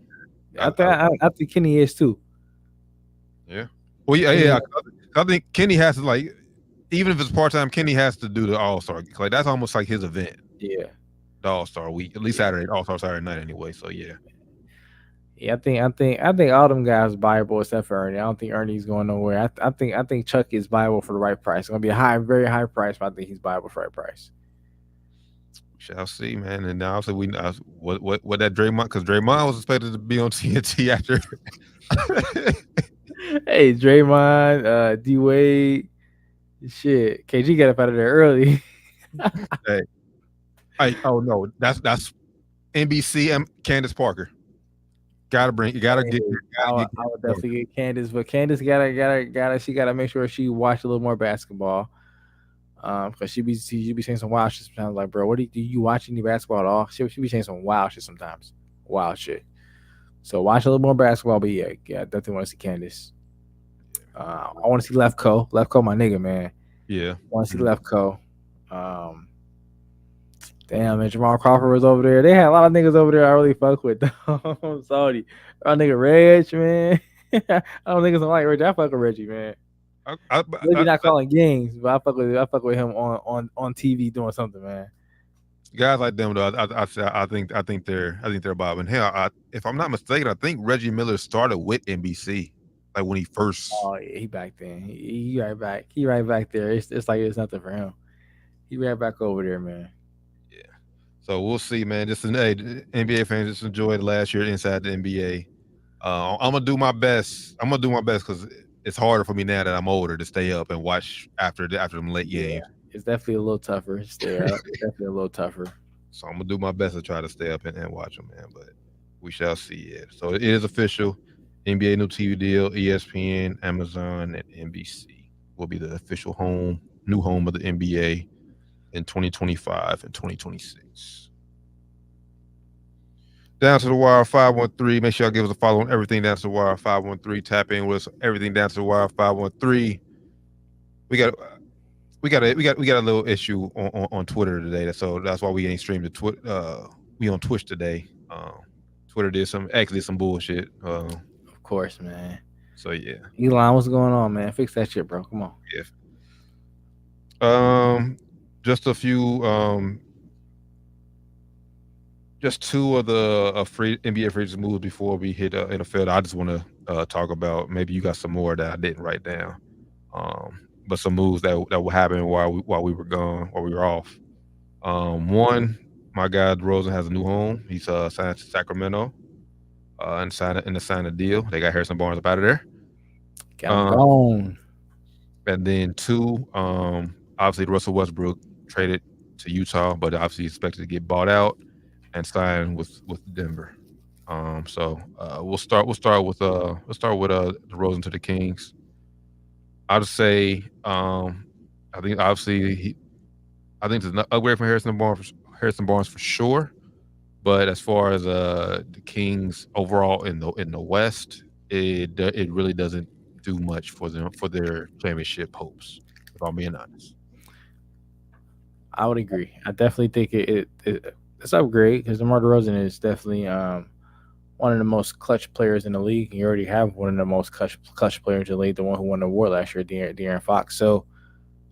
I think Kenny is too.
Yeah. Well, yeah. I think Kenny has to, like, even if it's part-time, Kenny has to do the All-Star. Like, that's almost like his event.
Yeah.
The All-Star week, at least Saturday, All-Star Saturday night anyway. So yeah.
Yeah, I think all them guys viable except for Ernie. I don't think Ernie's going nowhere. I think Chuck is viable for the right price. It's gonna be a very high price, but I think he's viable for the right price.
We shall see, man. And now also what that Draymond, because Draymond was expected to be on TNT after.
Hey, Draymond, D Wade, shit, KG got up out of there early.
Hey, no, that's NBC. Candace Parker. I would
definitely get Candace, but Candace she gotta make sure she watch a little more basketball. Because she be saying some wild shit sometimes. Like, bro, do you watch any basketball at all? She be saying some wild shit sometimes. Wild shit. So watch a little more basketball, but yeah, I definitely want to see Candace. I want to see Lefko. Lefko, my nigga, man.
Yeah.
I want to see Lefko. Damn, man, Jamal Crawford was over there. They had a lot of niggas over there I really fuck with. I'm sorry. Our nigga Reg, man. I don't think it's like Reg. I fuck with Reggie, man. Maybe not calling games, but I fuck with him on TV doing something, man.
Guys like them though, I think they're Bob. And hell, if I'm not mistaken, I think Reggie Miller started with NBC, like when he first.
Oh yeah, he back then. He right back. He right back there. It's like it's nothing for him. He right back over there, man.
Yeah. So we'll see, man. Just NBA fans, just enjoy the last year inside the NBA. I'm gonna do my best. Because it's harder for me now that I'm older to stay up and watch after them late games.
It's definitely a little tougher. Stay up. It's definitely a little tougher.
So I'm gonna do my best to try to stay up and watch them, man. But we shall see it. So it is official. NBA new TV deal. ESPN, Amazon, and NBC will be the official new home of the NBA in 2025 and 2026. Down to the Wire 513. Make sure y'all give us a follow on everything Down to the Wire 513. Tap in with us. Everything Down to the Wire 513. We got a little issue on Twitter today, so that's why we ain't streamed the Twitter. We on Twitch today. Twitter did some bullshit.
Of course, man.
So yeah.
Elon, what's going on, man? Fix that shit, bro. Come on.
Yeah. Just a few. Just two of the free NBA free moves before we hit NFL. I just want to talk about. Maybe you got some more that I didn't write down. But some moves that were happening while we were gone, while we were off. One, my guy DeRozan has a new home. He's signed to Sacramento, and signed a deal. They got Harrison Barnes up out of there.
Got gone.
And then two, obviously Russell Westbrook traded to Utah, but obviously expected to get bought out and signed with Denver. So we'll start with DeRozan to the Kings. I'd say I think obviously I think it's an upgrade from Harrison Barnes for sure. But as far as the Kings overall in the West, it really doesn't do much for them for their championship hopes. If I'm being honest.
I would agree. I definitely think it's upgrade because DeMar DeRozan is definitely one of the most clutch players in the league. You already have one of the most clutch players in the league, the one who won the award last year, De'Aaron Fox. So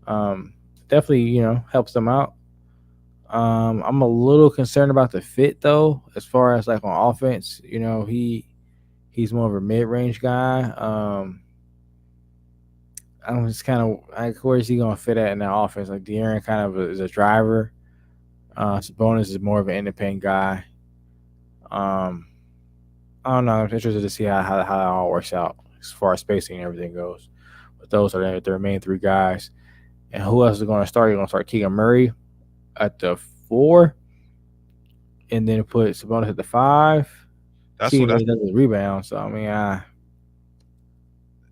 um, definitely, helps them out. I'm a little concerned about the fit though, as far as like on offense. He's more of a mid range guy. I'm just kind of like, where is he going to fit at in that offense? Like De'Aaron kind of is a driver. Sabonis is more of an independent guy. Um, I don't know. I'm interested to see how it all works out as far as spacing and everything goes. But those are their main three guys. And who else is going to start? You're going to start Keegan Murray at the 4, and then put Sabonis at the 5.
That's
Keegan
what
Murray does the rebound. So I mean,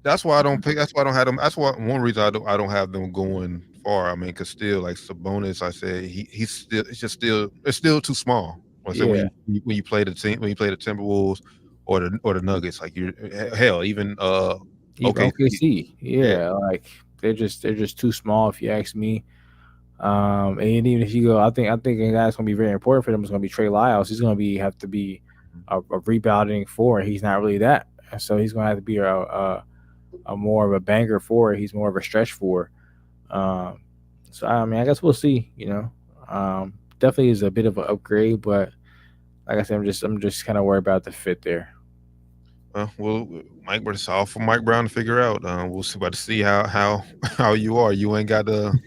that's why I don't pick. That's why I don't have them. That's why one reason I don't have them going far. I mean, because still like Sabonis, I said he's still it's still too small. I said
yeah.
when you play the team when you play the Timberwolves or the Nuggets, like you're hell even
Even
OKC.
OKC, yeah, like they're just too small if you ask me. And even if you go, I think a guy that's gonna be very important for them is gonna be Trey Lyles. He's gonna have to be a rebounding four. He's not really that, and so he's gonna have to be a more of a banger four. He's more of a stretch four. Um, so I mean, I guess we'll see. Definitely is a bit of an upgrade, but like I said, I'm just kind of worried about the fit there.
Well, Mike, but it's all for Mike Brown to figure out. We'll see about to see how how you are. You ain't got the.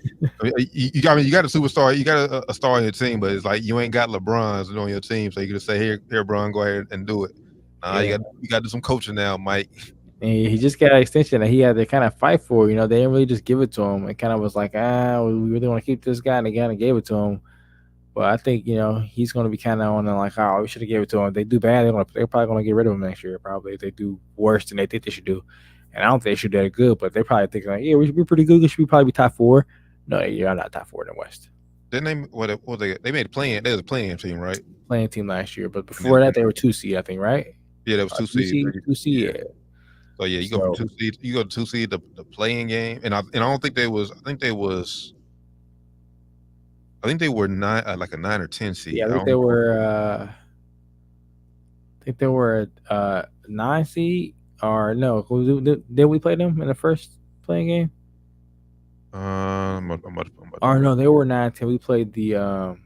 I mean, you got a superstar. You got a star on your team, but it's like you ain't got LeBron's on your team, so you can just say, here, Bron, go ahead and do it.
Yeah.
You got to do some coaching now, Mike.
And he just got an extension that he had to kind of fight for. They didn't really just give it to him. It kind of was like, we really want to keep this guy, and they kind of gave it to him. But I think he's going to be kind of on the like, oh, we should have gave it to him. If they do bad, they're probably going to get rid of him next year. Probably if they do worse than they think they should do, and I don't think they should do that good. But they're probably thinking like, yeah, we should be pretty good. We should probably be top 4. No, you're not top 4 in the West.
Didn't they made a plan? They was a playing team, right?
Playing team last year, but before that they were 2 seed, I think, right?
Yeah, that was 2 seed.
2 seed. Yeah.
So yeah, you go from 2 seed. You go to 2 seed the playing game, and I don't think they was. I think they were 9, like a 9 or 10 seed.
Yeah, I think they were. I think they were 9 seed, or no? Did we play them in the first playing game? Or no, they were 9-10. We played the.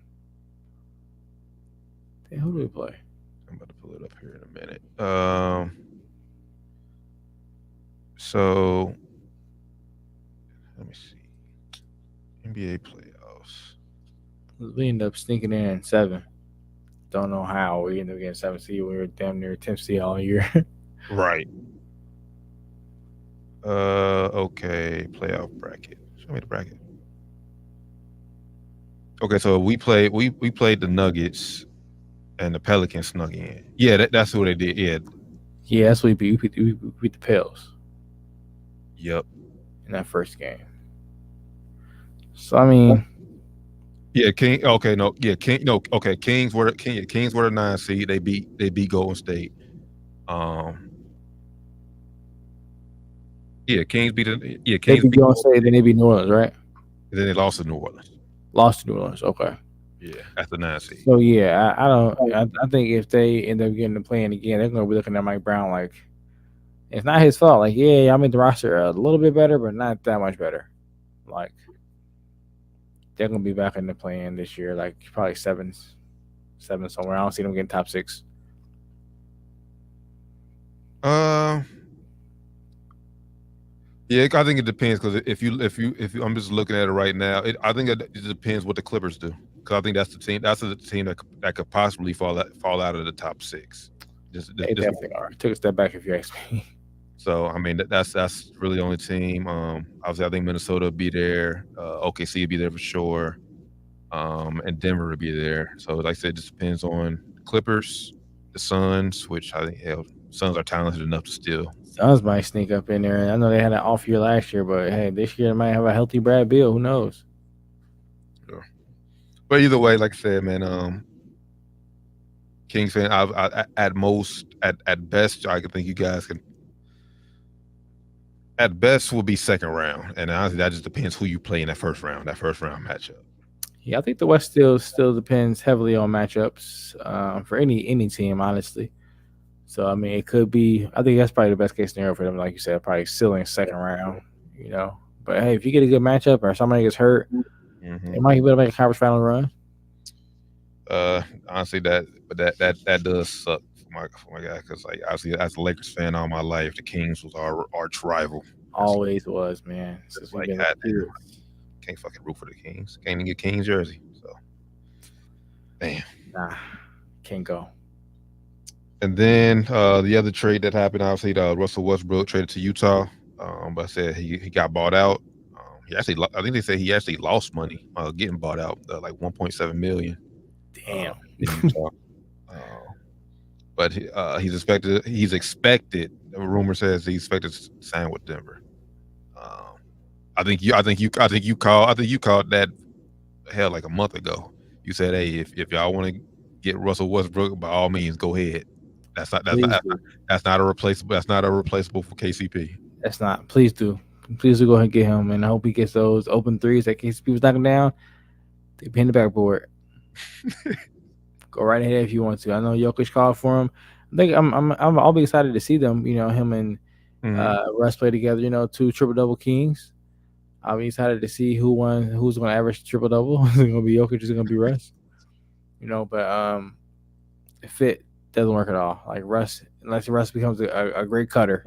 Who do we play?
I'm about to pull it up here in a minute. So let me see. NBA playoffs.
We ended up sneaking in 7. Don't know how we ended up getting 7 seed. We were damn near 10 seed all year.
Right. Okay. Playoff bracket. Show me the bracket. Okay, so we played the Nuggets, and the Pelicans snuck in. Yeah, that's who they did. Yeah.
Yeah, that's what we beat. We beat the Pels.
Yep.
In that first game. So I mean,
yeah, King. Okay, no, yeah, King. No, okay, Kings were the 9 seed. They beat Golden State. Yeah, Kings beat it. Yeah, Kings
beat Golden State. Then they beat New Orleans, right?
And then they lost to New Orleans.
Okay.
Yeah, that's the 9 seed.
So yeah, I don't. I think if they end up getting to playing again, they're going to be looking at Mike Brown like it's not his fault. Like, yeah, I made the roster a little bit better, but not that much better. Like, they're going to be back in the play-in this year, like probably 7 somewhere. I don't see them getting top 6.
Yeah, I think it depends because if you, I'm just looking at it right now. I think it depends what the Clippers do because I think that's the team. That's the team that could possibly fall out of the top 6.
They definitely are. Took a step back if you ask me.
So I mean that's really the only team. Obviously I think Minnesota will be there. OKC will be there for sure. And Denver will be there. So like I said, it just depends on the Clippers, the Suns, which I think Suns are talented enough to still.
Suns might sneak up in there. I know they had an off year last year, but hey, this year they might have a healthy Brad Beal. Who knows?
Sure. But either way, like I said, man, Kings fan, at best, I can think you guys can at best will be second round, and honestly, that just depends who you play in that first round. That first round matchup.
Yeah, I think the West still depends heavily on matchups for any team, honestly. So I mean, it could be. I think that's probably the best case scenario for them. Like you said, probably still in second round. You know, but hey, if you get a good matchup or somebody gets hurt,
Mm-hmm.
they might be able to make a conference final run.
Honestly, that does suck for my guy because like obviously as a Lakers fan all my life, the Kings was our arch rival.
Always was, man. Since we've
Like,
been
goddamn,
kids.
can't fucking root for the Kings. Can't even get Kings jersey. So, damn.
Nah, can't go.
And then the other trade that happened, obviously, Russell Westbrook traded to Utah. But I said he got bought out. He actually, I think they said he actually lost money getting bought out, like 1.7 million.
Damn.
In Utah. But he's expected. He's expected. The rumor says he's expected to sign with Denver. I think you called that hell like a month ago. You said, hey, if y'all want to get Russell Westbrook, by all means, go ahead. That's not a replaceable. That's not a replaceable for KCP.
That's not. Please do. Please do go ahead and get him, and I hope he gets those open threes that KCP was knocking down. They pin the backboard. Go right ahead if you want to. I know Jokic called for him. I think I'll be excited to see them. You know, him and Russ play together. You know, two triple double kings. I'll be excited to see who's going to average triple double. Is it going to be Jokic? Is it going to be Russ? You know, but the fit doesn't work at all. Like Russ, unless Russ becomes a great cutter,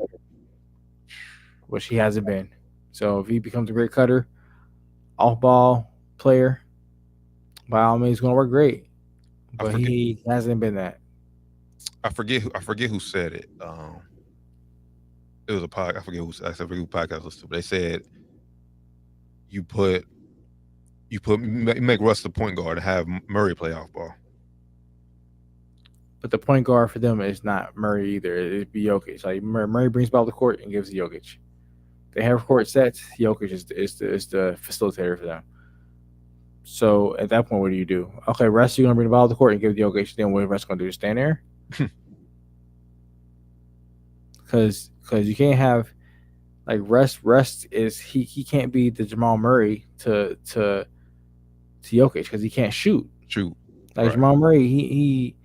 which he hasn't been. So if he becomes a great cutter, off ball player, by all means, it's going to work great. But he hasn't been that.
I forget who said it. It was a podcast. I forget who podcast was to, but they said you make Russ the point guard and have Murray play off ball.
But the point guard for them is not Murray either. It'd be Jokic. Like Murray brings ball to court and gives to Jokic. They have court sets. Jokic is the facilitator for them. So at that point, what do? Okay, Russ, you're gonna bring the ball to the court and give it to Jokic. Then what is Russ gonna do? Just stand there? Because you can't have like Russ is he can't be the Jamal Murray to Jokic because he can't shoot. Like right. Jamal Murray, he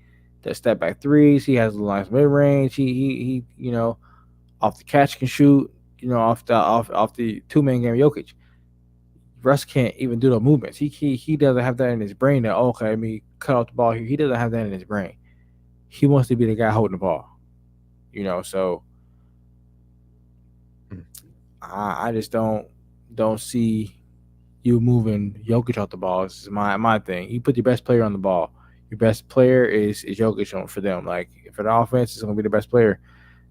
does step back threes. He has a nice mid range. He you know off the catch can shoot. You know off the 2-man game Jokic. Russ can't even do the movements. He doesn't have that in his brain. That okay, let me cut off the ball here. He doesn't have that in his brain. He wants to be the guy holding the ball. You know, so I just don't see you moving Jokic off the ball. This is my thing. You put your best player on the ball. Your best player is Jokic for them. Like for the offense, it's gonna be the best player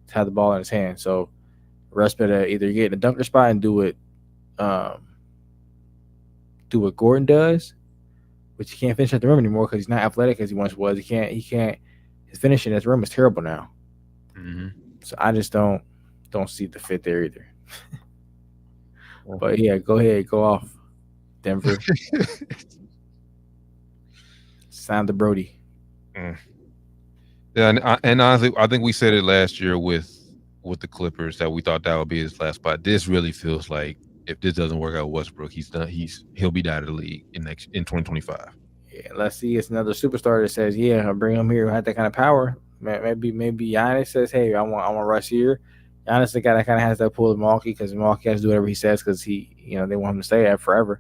to have the ball in his hand. So Russ better either get in the dunker spot and do what Gordon does, which he can't finish at the rim anymore because he's not athletic as he once was. He can't. His finishing at the rim is terrible now. Mm-hmm. So I just don't see the fit there either. But yeah, go ahead, go off, Denver. Sign the Brody.
Yeah, and honestly, I think we said it last year with the Clippers that we thought that would be his last spot. This really feels like if this doesn't work out, Westbrook, he's done. He'll be out of the league in 2025.
Yeah, let's see. It's another superstar that says, "Yeah, I'll bring him here. Who had that kind of power." Maybe Giannis says, "Hey, I want Russ here." Giannis, the guy that kind of has that pull of Milwaukee because Milwaukee has to do whatever he says because they want him to stay there forever.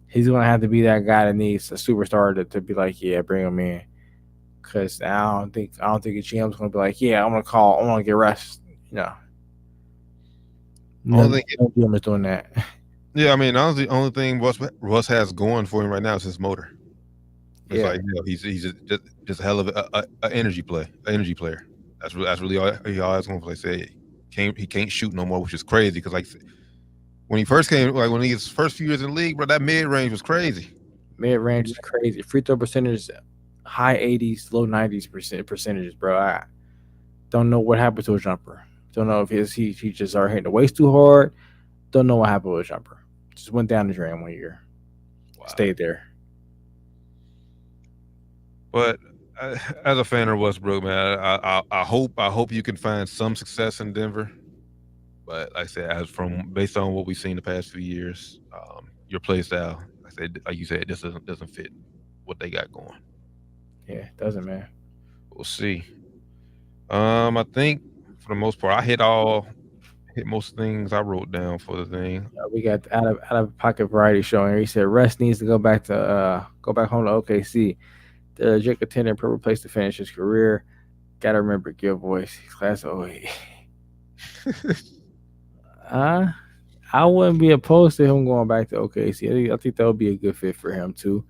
He's gonna have to be that guy that needs a superstar to be like, "Yeah, bring him in." Because I don't think a GM's gonna be like, "Yeah, I'm gonna get Russ." No. No GM is doing that.
Yeah, I mean, honestly, the only thing Russ has going for him right now is his motor. It's like he's just a hell of an energy player. That's really all he always going to play. Say he can't shoot no more, which is crazy because like when he first came, like when he his first few years in the league, bro, that mid range was crazy.
Mid range is crazy. Free throw percentage, high 80s, low 90s percentages, bro. I don't know what happened to a jumper. Don't know if he just started hitting the waist too hard. Don't know what happened with a jumper. Just went down the drain 1 year. Wow. Stayed there.
But as a fan of Westbrook, man, I hope you can find some success in Denver. But like I said, based on what we've seen the past few years, your play style, like I said, like you said, this doesn't fit what they got going.
Yeah, doesn't, man.
We'll see. I think for the most part, I hit most things I wrote down for the thing.
We got out of pocket variety showing. He said Russ needs to go back home to OKC. The legit contender, perfect place to finish his career. Gotta remember Gil voice. Class of 08. I wouldn't be opposed to him going back to OKC. I think that would be a good fit for him too.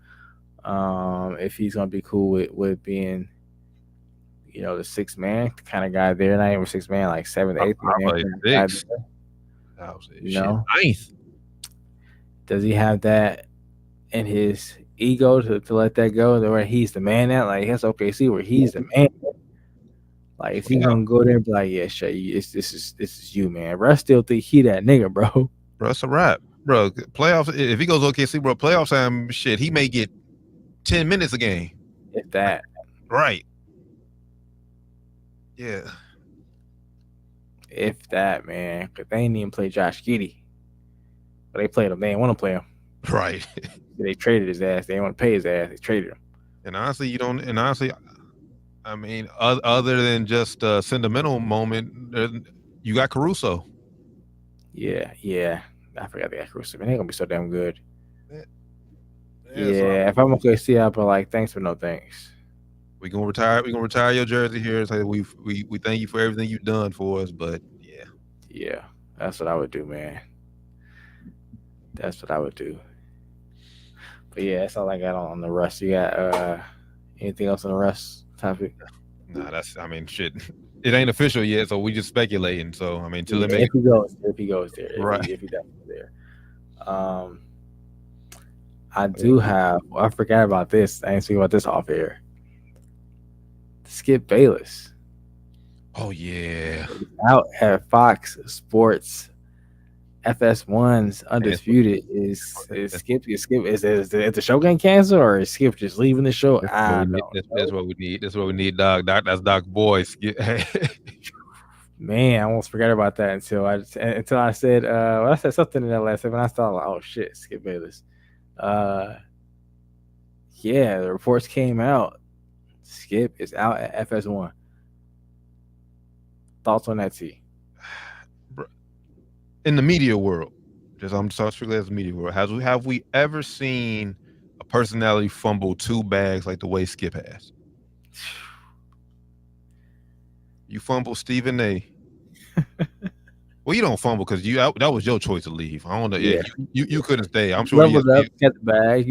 If he's gonna be cool with being, the sixth man kind of guy there, not even sixth man, like seventh, eighth man.
Six. Ninth.
Does he have that in his ego to let that go? Where he's the man at, like that's OKC where he's the man. Like, is he gonna go there and be like, yeah, Shay, this is you, man? Russ still think he that nigga, bro.
Russ a rap, bro. Playoffs. If he goes OKC, bro, playoffs time, shit, he may get 10 minutes a game.
If that,
right? Yeah.
If that, man, because they ain't even play Josh Giddey, but they played him. They didn't want to play him.
Right.
They traded his ass. They didn't want to pay his ass. They traded him.
And honestly, you don't. And honestly, I mean, other than just a sentimental moment, you got Caruso.
Yeah. I forgot they got Caruso. Man, they're gonna be so damn good.
Yeah.
If I'm OKC, I'll be like, thanks, but no thanks.
We're gonna retire your jersey here. Say we thank you for everything you've done for us, but yeah.
Yeah, that's what I would do, man. That's what I would do. But yeah, that's all I got on the Russ. You got anything else on the Russ topic?
Nah, shit. It ain't official yet, so we just speculating. So I mean, until it makes
if he goes there,
right?
If he definitely there. I do have. I forgot about this. I didn't speak about this off air. Skip Bayless.
Oh yeah.
Out at Fox Sports. FS1's Undisputed is Skip. Is the show getting canceled or is Skip just leaving the show?
That's what we need. That's what we need, Doc. That's Doc Boy.
Man, I almost forgot about that until I said I said something in that last segment. I thought, like, oh shit, Skip Bayless. Yeah, the reports came out. Skip is out at FS1. Thoughts on that, T?
In the media world, I'm talking strictly as the media world, have we ever seen a personality fumble two bags like the way Skip has? You fumble Stephen A. Well, you don't fumble because that was your choice to leave. I don't know. Yeah, you couldn't stay. I'm sure.
Leveled up, get the bag,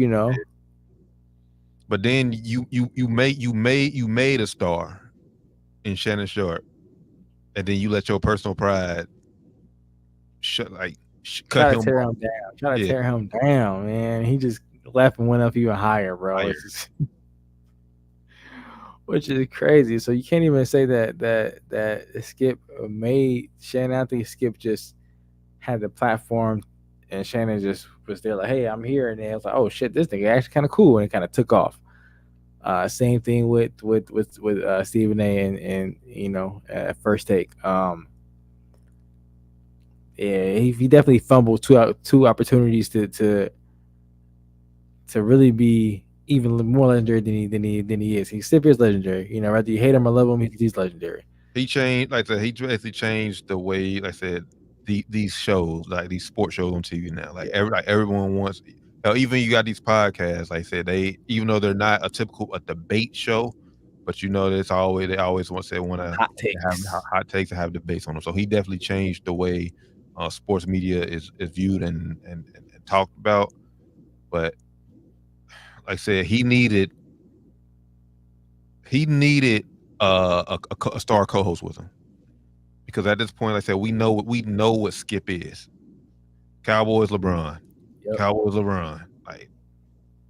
But then you made a star in Shannon Sharp, and then you let your personal pride
cut him down. Try to tear him down, man. He just left and went up even higher, bro. Which is crazy. So you can't even say that Skip made Shannon. I think Skip just had the platform, and Shannon just was there like, "Hey, I'm here," and then I was like, "Oh shit, this nigga actually kind of cool," and it kind of took off. Same thing with Stephen A. and First Take. Yeah, he definitely fumbled two opportunities to really be even more legendary than he is. He still is legendary. Whether you hate him or love him, he's legendary.
He changed, like I said, he basically changed the way, like I said, these shows, like these sports shows on TV now. Everyone wants. Even you got these podcasts, like I said, even though they're not a debate show, but they always want to have hot takes and have debates on them. So he definitely changed the way sports media is viewed and talked about. But like I said, he needed a star co-host with him, because at this point, like I said, we know what Skip is. Cowboys LeBron. Yep. Cowboys LeBron. Like,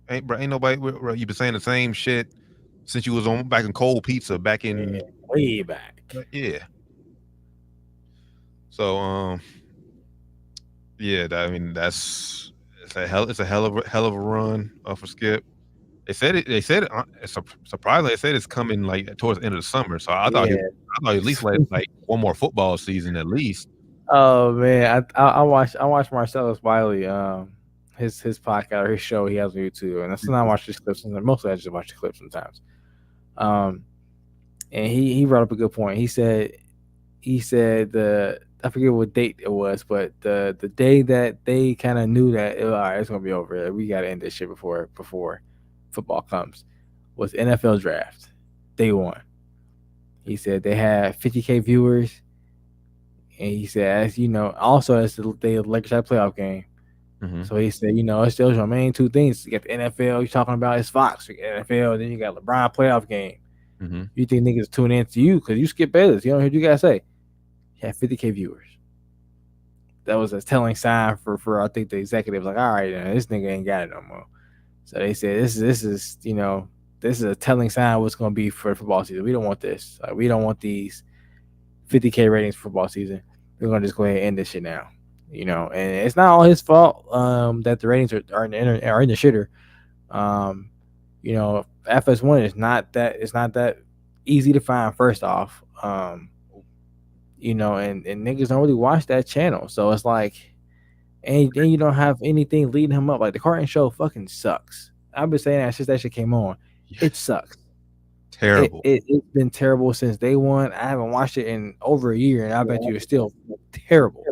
ain't nobody. You've been saying the same shit since you was on back in Cold Pizza back in
way back.
Yeah. So yeah, it's a hell of a run for Skip. They said it surprisingly, they said it's coming like towards the end of the summer. So I thought he at least like one more football season at least.
Oh man, I watch Marcellus Wiley his podcast or his show he has on YouTube, and that's when I watch his clips. And mostly I just watch the clips sometimes. Um, and he brought up a good point. He said the I forget what date it was, but the day that they kind of knew that all right, it's gonna be over. We got to end this shit before football comes was NFL draft day one. He said they had 50K viewers, and he said as you know also as the Lakers had a playoff game.
Mhm.
So he said, it's still your main two things. You got the NFL, you're talking about is Fox. You got NFL, then you got LeBron playoff game.
Mhm.
You think niggas tune in to you because you skip Bayless. You don't hear what you gotta say. He had 50K viewers. That was a telling sign for I think the executives like, all right, this nigga ain't got it no more. So they said this is a telling sign of what's gonna be for football season. We don't want this. Like, we don't want these 50K ratings for football season. We're gonna just go ahead and end this shit now. And it's not all his fault that the ratings are in the shitter. FS1 is not that easy to find first off. And niggas don't really watch that channel. So it's like, and then you don't have anything leading him up. Like the Carton show fucking sucks. I've been saying that since that shit came on. It sucks.
Terrible.
It's been terrible since day one. I haven't watched it in over a year, and I bet you it's still terrible.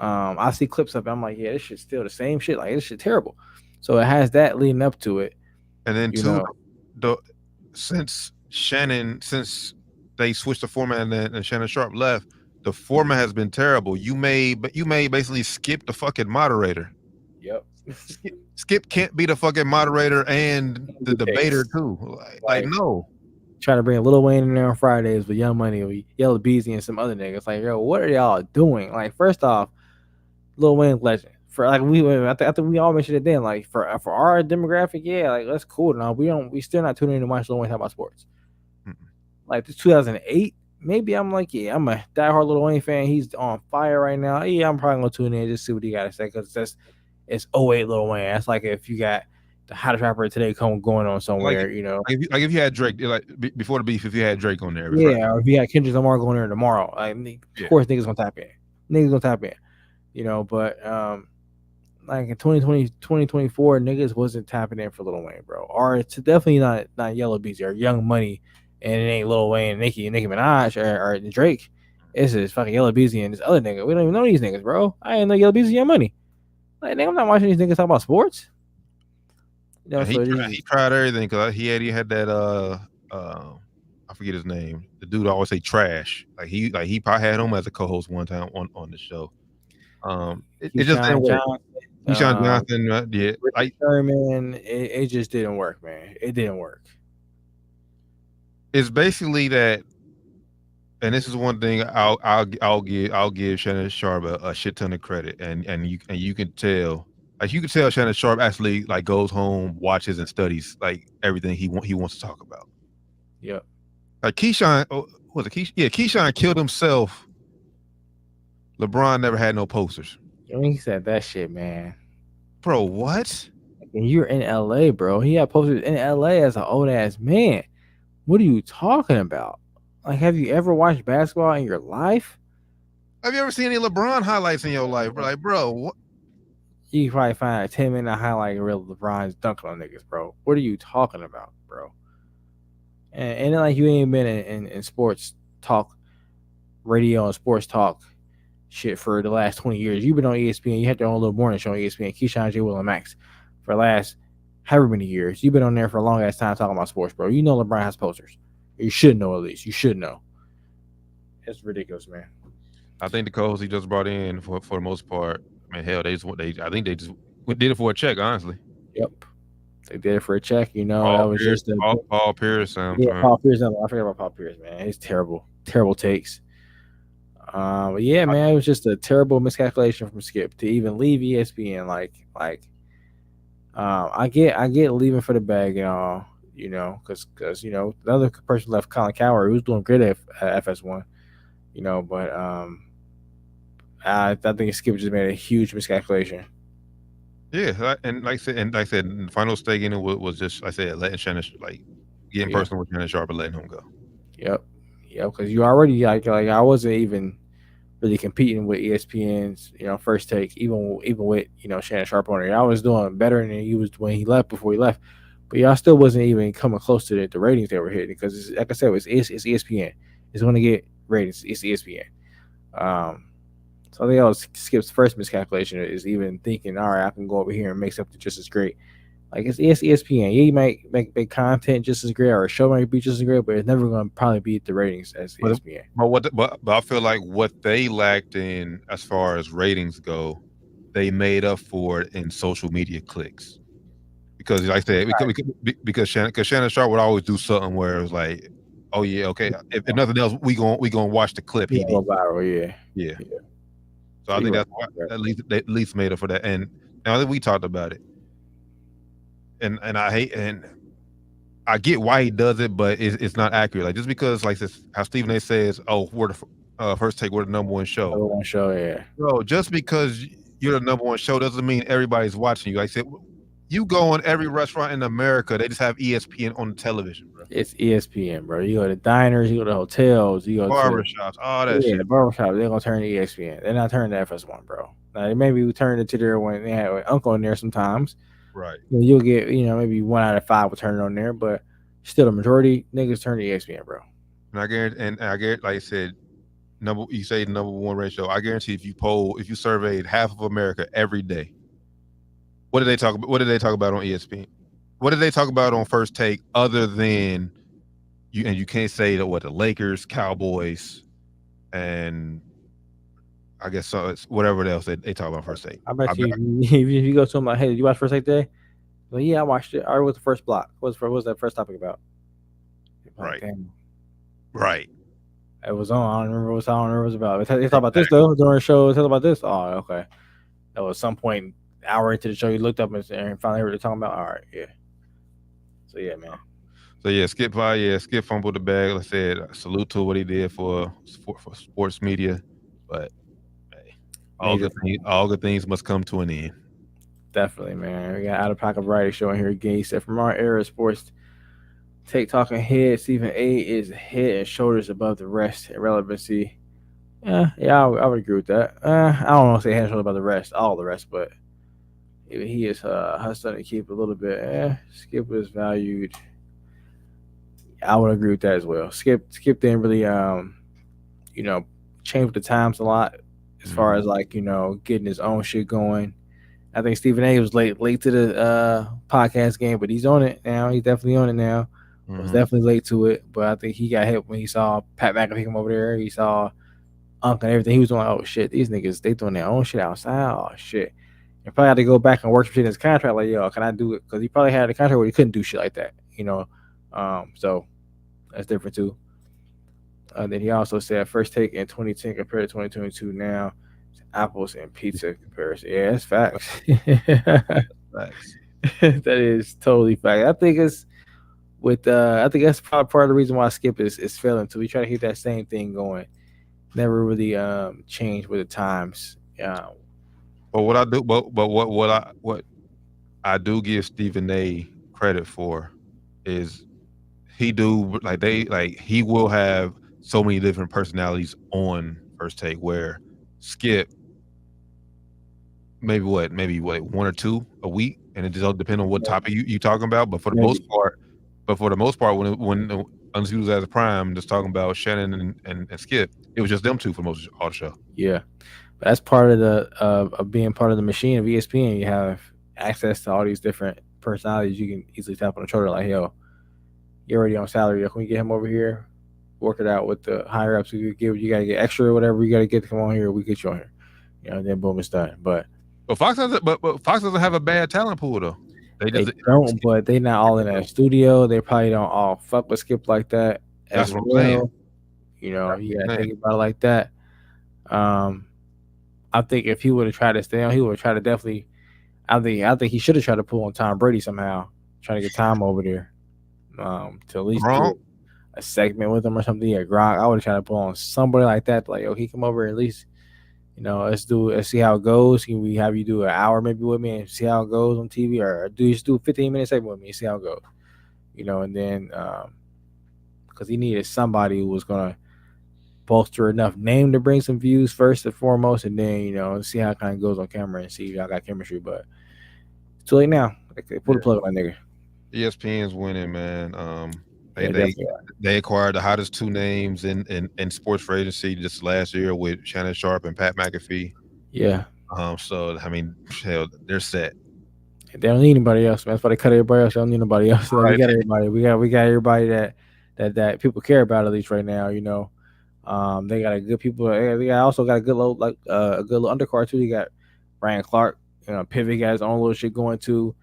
I see clips of it. I'm like, yeah, this shit's still the same shit. Like, this shit terrible. So it has that leading up to it.
And then since they switched the format and Shannon Sharp left, the format has been terrible. You may basically skip the fucking moderator.
Yep.
Skip can't be the fucking moderator and the debater too. Like no.
Trying to bring Lil Wayne in there on Fridays with Young Money or Yellow Beezy and some other niggas. Like, yo, what are y'all doing? Like, first off, Lil Wayne legend. For like I think we all mentioned it then. Like for our demographic, yeah, like that's cool. Now we still not tuning in to watch Lil Wayne talk about sports. Like this 2008, maybe I'm like, yeah, I'm a diehard Lil Wayne fan. He's on fire right now. Yeah, I'm probably gonna tune in and just see what he got to say because it's 08 Lil Wayne. That's like if you got the hottest rapper today going on somewhere,
Like if you had Drake, like before the beef, if you had Drake on there,
yeah, or if you had Kendrick Lamar going there tomorrow, like of course niggas gonna tap in. But like in 2020, 2024, niggas wasn't tapping in for Lil Wayne, bro. Or it's definitely not Yellow Beezy or Young Money, and it ain't Lil Wayne, Nicki Minaj or Drake. It's just fucking Yellow Beezy and this other nigga. We don't even know these niggas, bro. I ain't know Yellow Beezy, Young Money. Like, nigga, I'm not watching these niggas talk about sports.
He tried everything because he had that I forget his name. The dude always say trash. Like he probably had him as a co-host one time on the show. It just didn't work. Keyshawn Johnson, yeah.
Richard Sherman, it just didn't work, man. It didn't work.
It's basically that, and this is one thing I'll give Shannon Sharp a shit ton of credit, and you can tell, like you can tell Shannon Sharp actually like goes home, watches and studies like everything he wants to talk about.
Yep.
Like Keyshawn, was it Keyshawn? Yeah, Keyshawn killed himself. LeBron never had no posters.
He said that shit, man.
Bro, what?
And you're in LA, bro. He had posters in LA as an old ass man. What are you talking about? Like, have you ever watched basketball in your life?
Have you ever seen any LeBron highlights in your life? Like, bro, what?
You can probably find a 10-minute highlight reel of LeBron's dunking on niggas, bro. What are you talking about, bro? And then, like, you ain't been in sports talk, radio and sports talk shit for the last 20 years. You've been on ESPN. You had your own little morning show on ESPN, Keyshawn, J. Will, and Max, for the last however many years. You've been on there for a long ass time talking about sports, bro. You know LeBron has posters. You should know at least. You should know. It's ridiculous, man.
I think the co-host he just brought in for the most part, I mean, hell, I think they just did it for a check, honestly.
Yep. They did it for a check,
Paul Pierce, Paul Pierce.
Paul Pierce. I forgot about Paul Pierce, man. He's terrible. Terrible takes. But yeah, man, it was just a terrible miscalculation from Skip to even leave ESPN. I get leaving for the bag and all, because the other person left, Colin Coward, who was doing great at FS1, but I think Skip just made a huge miscalculation.
Yeah, and like I said, the final stake in it was just, like I said, letting Shannon getting personal with Shannon Sharp and letting him go.
Yep, because you already like I wasn't even really competing with ESPN's, First Take, even with Shannon Sharp on it. I was doing better than he was when he left before he left, but y'all still wasn't even coming close to the ratings they were hitting because, like I said, it's ESPN. It's going to get ratings. It's ESPN. So I think that was Skip's first miscalculation is even thinking, all right, I can go over here and make something just as great. Like it's ESPN. Yeah, you might make content just as great, or a show might be just as great, but it's never going to probably beat the ratings as ESPN.
But I feel like what they lacked in as far as ratings go, they made up for it in social media clicks. Because like I said, because Shannon Sharp would always do something where it was like, oh yeah, okay, if nothing else, we gonna watch the clip he did.
Viral,
yeah. So I think that's why at least made up for that. And now that we talked about it, and I get why he does it, but it's not accurate. Like just because like this, how Stephen A. says, "Oh, we're the First Take, we're the number one show."
Number one show, yeah.
Bro, just because you're the number one show doesn't mean everybody's watching you. Like I said, you go in every restaurant in America, they just have ESPN on the television, bro.
It's ESPN, bro. You go to diners, you go to hotels, you go
barbershops, all that shit.
Barbershops, they're gonna turn to ESPN. They're not turning to FS1, bro. Now, maybe we turn it to there when they had Uncle in there sometimes.
Right.
You'll get, maybe 1 out of 5 will turn it on there, but still the majority niggas turn to ESPN, bro.
And I guarantee, like I said, you say the number one ratio. I guarantee if you surveyed half of America every day, what did they talk about? What did they talk about on ESPN? What did they talk about on First Take other than you? And you can't say that the Lakers, Cowboys, and I guess so it's whatever else they talk about First Take.
I bet you if you go to them like, hey, did you watch First Take today? Well, yeah, I watched it. I was the first block. What was that first topic about?
Right.
Damn.
Right.
It was on. I don't remember what it was about. They talk about this though during the show. They talk about this. Oh, okay. That was some point an hour into the show. You looked up and finally heard what they're talking about. All right, yeah. So yeah, man.
So yeah, Skip fumbled the bag. Like I said, salute to what he did for sports media, but hey, all good things must come to an end.
Definitely, man. We got Out of Pocket Variety Show in here again. He said, from our era of sports, take talking head, Stephen A. is head and shoulders above the rest in relevancy. Yeah, I would agree with that. I don't want to say head and shoulders above the rest, all the rest, but he is hustling to keep a little bit. Skip is valued. I would agree with that as well. Skip didn't really change with the times a lot as far as like getting his own shit going. I think Stephen A. was late to the podcast game, but he's on it now. He's definitely on it now. Was definitely late to it, but I think he got hit when he saw Pat McAfee come over there. He saw Unc and everything. He was doing, oh shit, these niggas, they doing their own shit outside. Oh shit. And probably had to go back and work some shit in his contract. Like, yo, can I do it? Because he probably had a contract where he couldn't do shit like that, So that's different too. Then he also said First Take in 2010 compared to 2022 now. Apples and pizza comparison. Yeah, that's facts.
Facts.
That is totally fact. I think it's I think that's probably part of the reason why Skip is failing too. We try to keep that same thing going. Never really change with the times.
But what I do, what I do give Stephen A. credit for is he will have so many different personalities on First Take where Skip maybe 1 or 2 a week, and it just all depends on what topic you talking about. But for the most part, when unless he was at the prime, just talking about Shannon and Skip, it was just them two for most of all the show.
Yeah, that's part of the of being part of the machine of ESPN. You have access to all these different personalities. You can easily tap on the shoulder like, yo, you're already on salary. Can we get him over here? Work it out with the higher ups. You gotta get extra or whatever. You gotta get to come on here. We get you on here. Then boom, it's done. But
Fox doesn't have a bad talent pool though. They
don't, but they not all in that studio. They probably don't all fuck with Skip like that.
That's what I'm saying.
You gotta think about it like that. I think if he would have tried to stay on, he would have tried to definitely. I think he should have tried to pull on Tom Brady somehow, trying to get Tom over there, to at least do a segment with him or something. Yeah, Gronk. I would have tried to pull on somebody like that. Like, he come over at least. Let's see how it goes. Can we have you do an hour maybe with me and see how it goes on TV, or just do a 15-minute segment with me and see how it goes. And then because he needed somebody who was gonna bolster enough name to bring some views first and foremost, and then see how it kind of goes on camera and see if y'all got chemistry. But it's too late now. Okay, pull the plug on that nigga.
ESPN's winning, man.
Yeah,
They acquired the hottest two names in sports free agency just last year with Shannon Sharp and Pat McAfee.
Yeah.
So I mean, hell, they're set.
They don't need anybody else, man. That's why they cut everybody else. They don't need nobody else. Right. We got everybody. We got everybody that people care about at least right now. They got a good people. They also got a good little a good little undercard too. You got Ryan Clark. Pivot got his own little shit going too.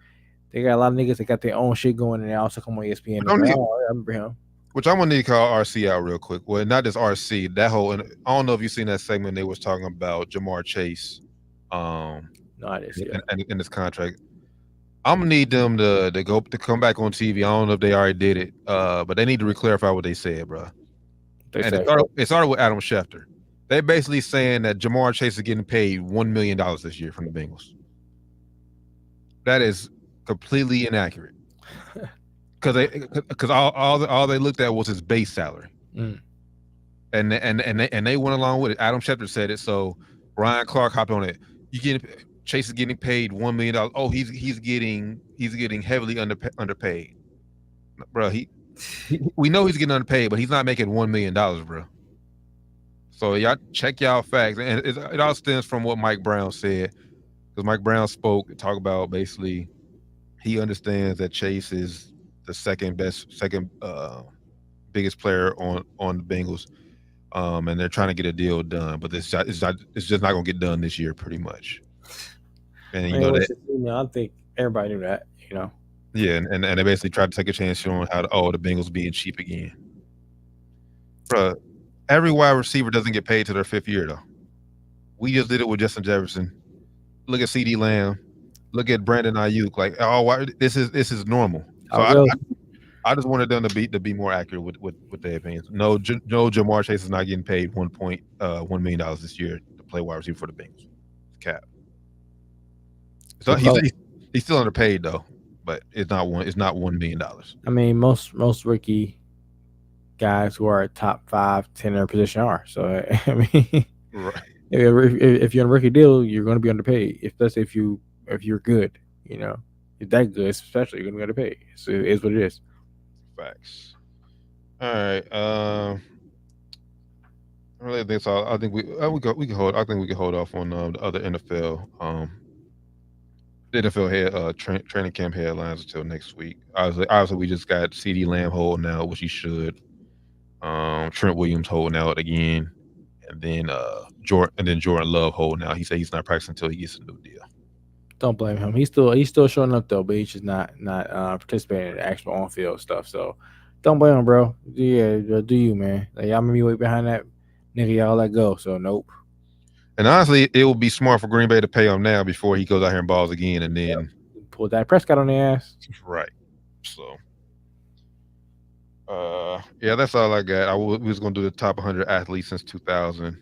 They got a lot of niggas that got their own shit going, and they also come on ESPN. I remember him.
Which I'm gonna need to call RC out real quick. Well, not just RC. That whole. I don't know if you seen that segment. They was talking about Jamar Chase.
No, I didn't see that.
In this contract. I'm gonna need them to come back on TV. I don't know if they already did it, but they need to reclarify what they said, bro. It started with Adam Schefter. They basically saying that Jamar Chase is getting paid $1 million this year from the Bengals. That is completely inaccurate. Because all they looked at was his base salary, and they went along with it. Adam Schefter said it, so Ryan Clark hopped on it. Chase is getting paid $1 million. Oh, he's getting heavily underpaid, bro. We know he's getting underpaid, but he's not making $1 million, bro. So y'all check y'all facts, and it all stems from what Mike Brown said, because Mike Brown talked about basically he understands that Chase is the second biggest player on the Bengals, and they're trying to get a deal done, but it's just not going to get done this year, pretty much. And
I think everybody knew that,
Yeah, and they basically tried to take a chance showing how the Bengals being cheap again. Bro, every wide receiver doesn't get paid to their fifth year though. We just did it with Justin Jefferson. Look at CeeDee Lamb. Look at Brandon Ayuk. Like, this is normal. So I just wanted them to be more accurate with their opinions. No, Jamar Chase is not getting paid $1 million this year to play wide receiver for the Bengals. Cap. So he's still underpaid though, but it's not $1 million.
I mean, most rookie guys who are top 5, 10 in their position are. So I mean,
right.
If you're on a rookie deal, you're going to be underpaid. Especially if you're good, if that good, especially you're going to be underpaid. So it is what it is.
Facts. All right. I really think so. I think we can hold. I think we can hold off on the other NFL. The NFL training camp headlines until next week. Obviously, we just got CeeDee Lamb holding out, which he should. Trent Williams holding out again, and then Jordan Love holding out. He said he's not practicing until he gets a new deal.
Don't blame him. He's still showing up though, but he's just not participating in the actual on field stuff. So don't blame him, bro. Yeah, do you, man? Like, I'm gonna be waiting behind that nigga. Y'all let go. So nope.
And honestly, it would be smart for Green Bay to pay him now before he goes out here and balls again, and then
pull that Prescott on their ass.
Right. So, yeah, that's all I got. We was gonna do the top 100 athletes since 2000.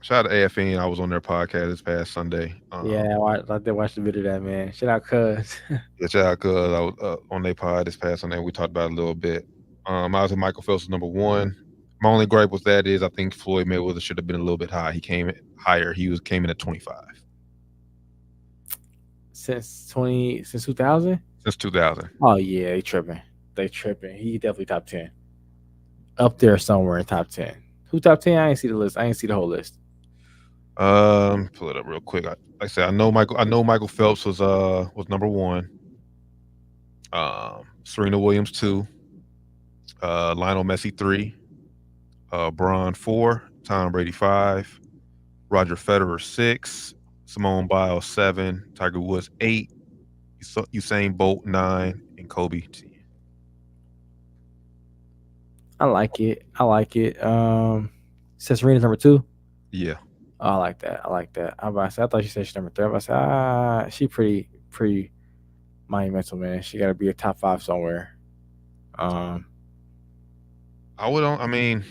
Shout out to AFN. I was on their podcast this past Sunday.
Yeah, I did watch the video of that, man. Shout out Cuz.
Yeah, shout out Cuz. I was on their pod this past Sunday. We talked about it a little bit. Obviously, Michael Phelps was number 1. My only gripe with that is I think Floyd Mayweather should have been a little bit high. He came higher. Came in at 25.
Since 2000?
Since 2000.
Oh yeah, they tripping. He definitely top 10. Up there somewhere in top 10. Who top 10? I ain't see the list. I ain't see the whole list.
Pull it up real quick. Like I said, I know Michael Phelps was number 1. Serena Williams 2. Lionel Messi 3. Braun 4, Tom Brady 5, Roger Federer 6, Simone Biles 7, Tiger Woods 8, Usain Bolt 9, and Kobe 10.
I like it. Serena's number 2.
Yeah.
Oh, I like that. I thought she said she's number 3. I was like, she pretty monumental, man. She got to be a top 5 somewhere.
I mean,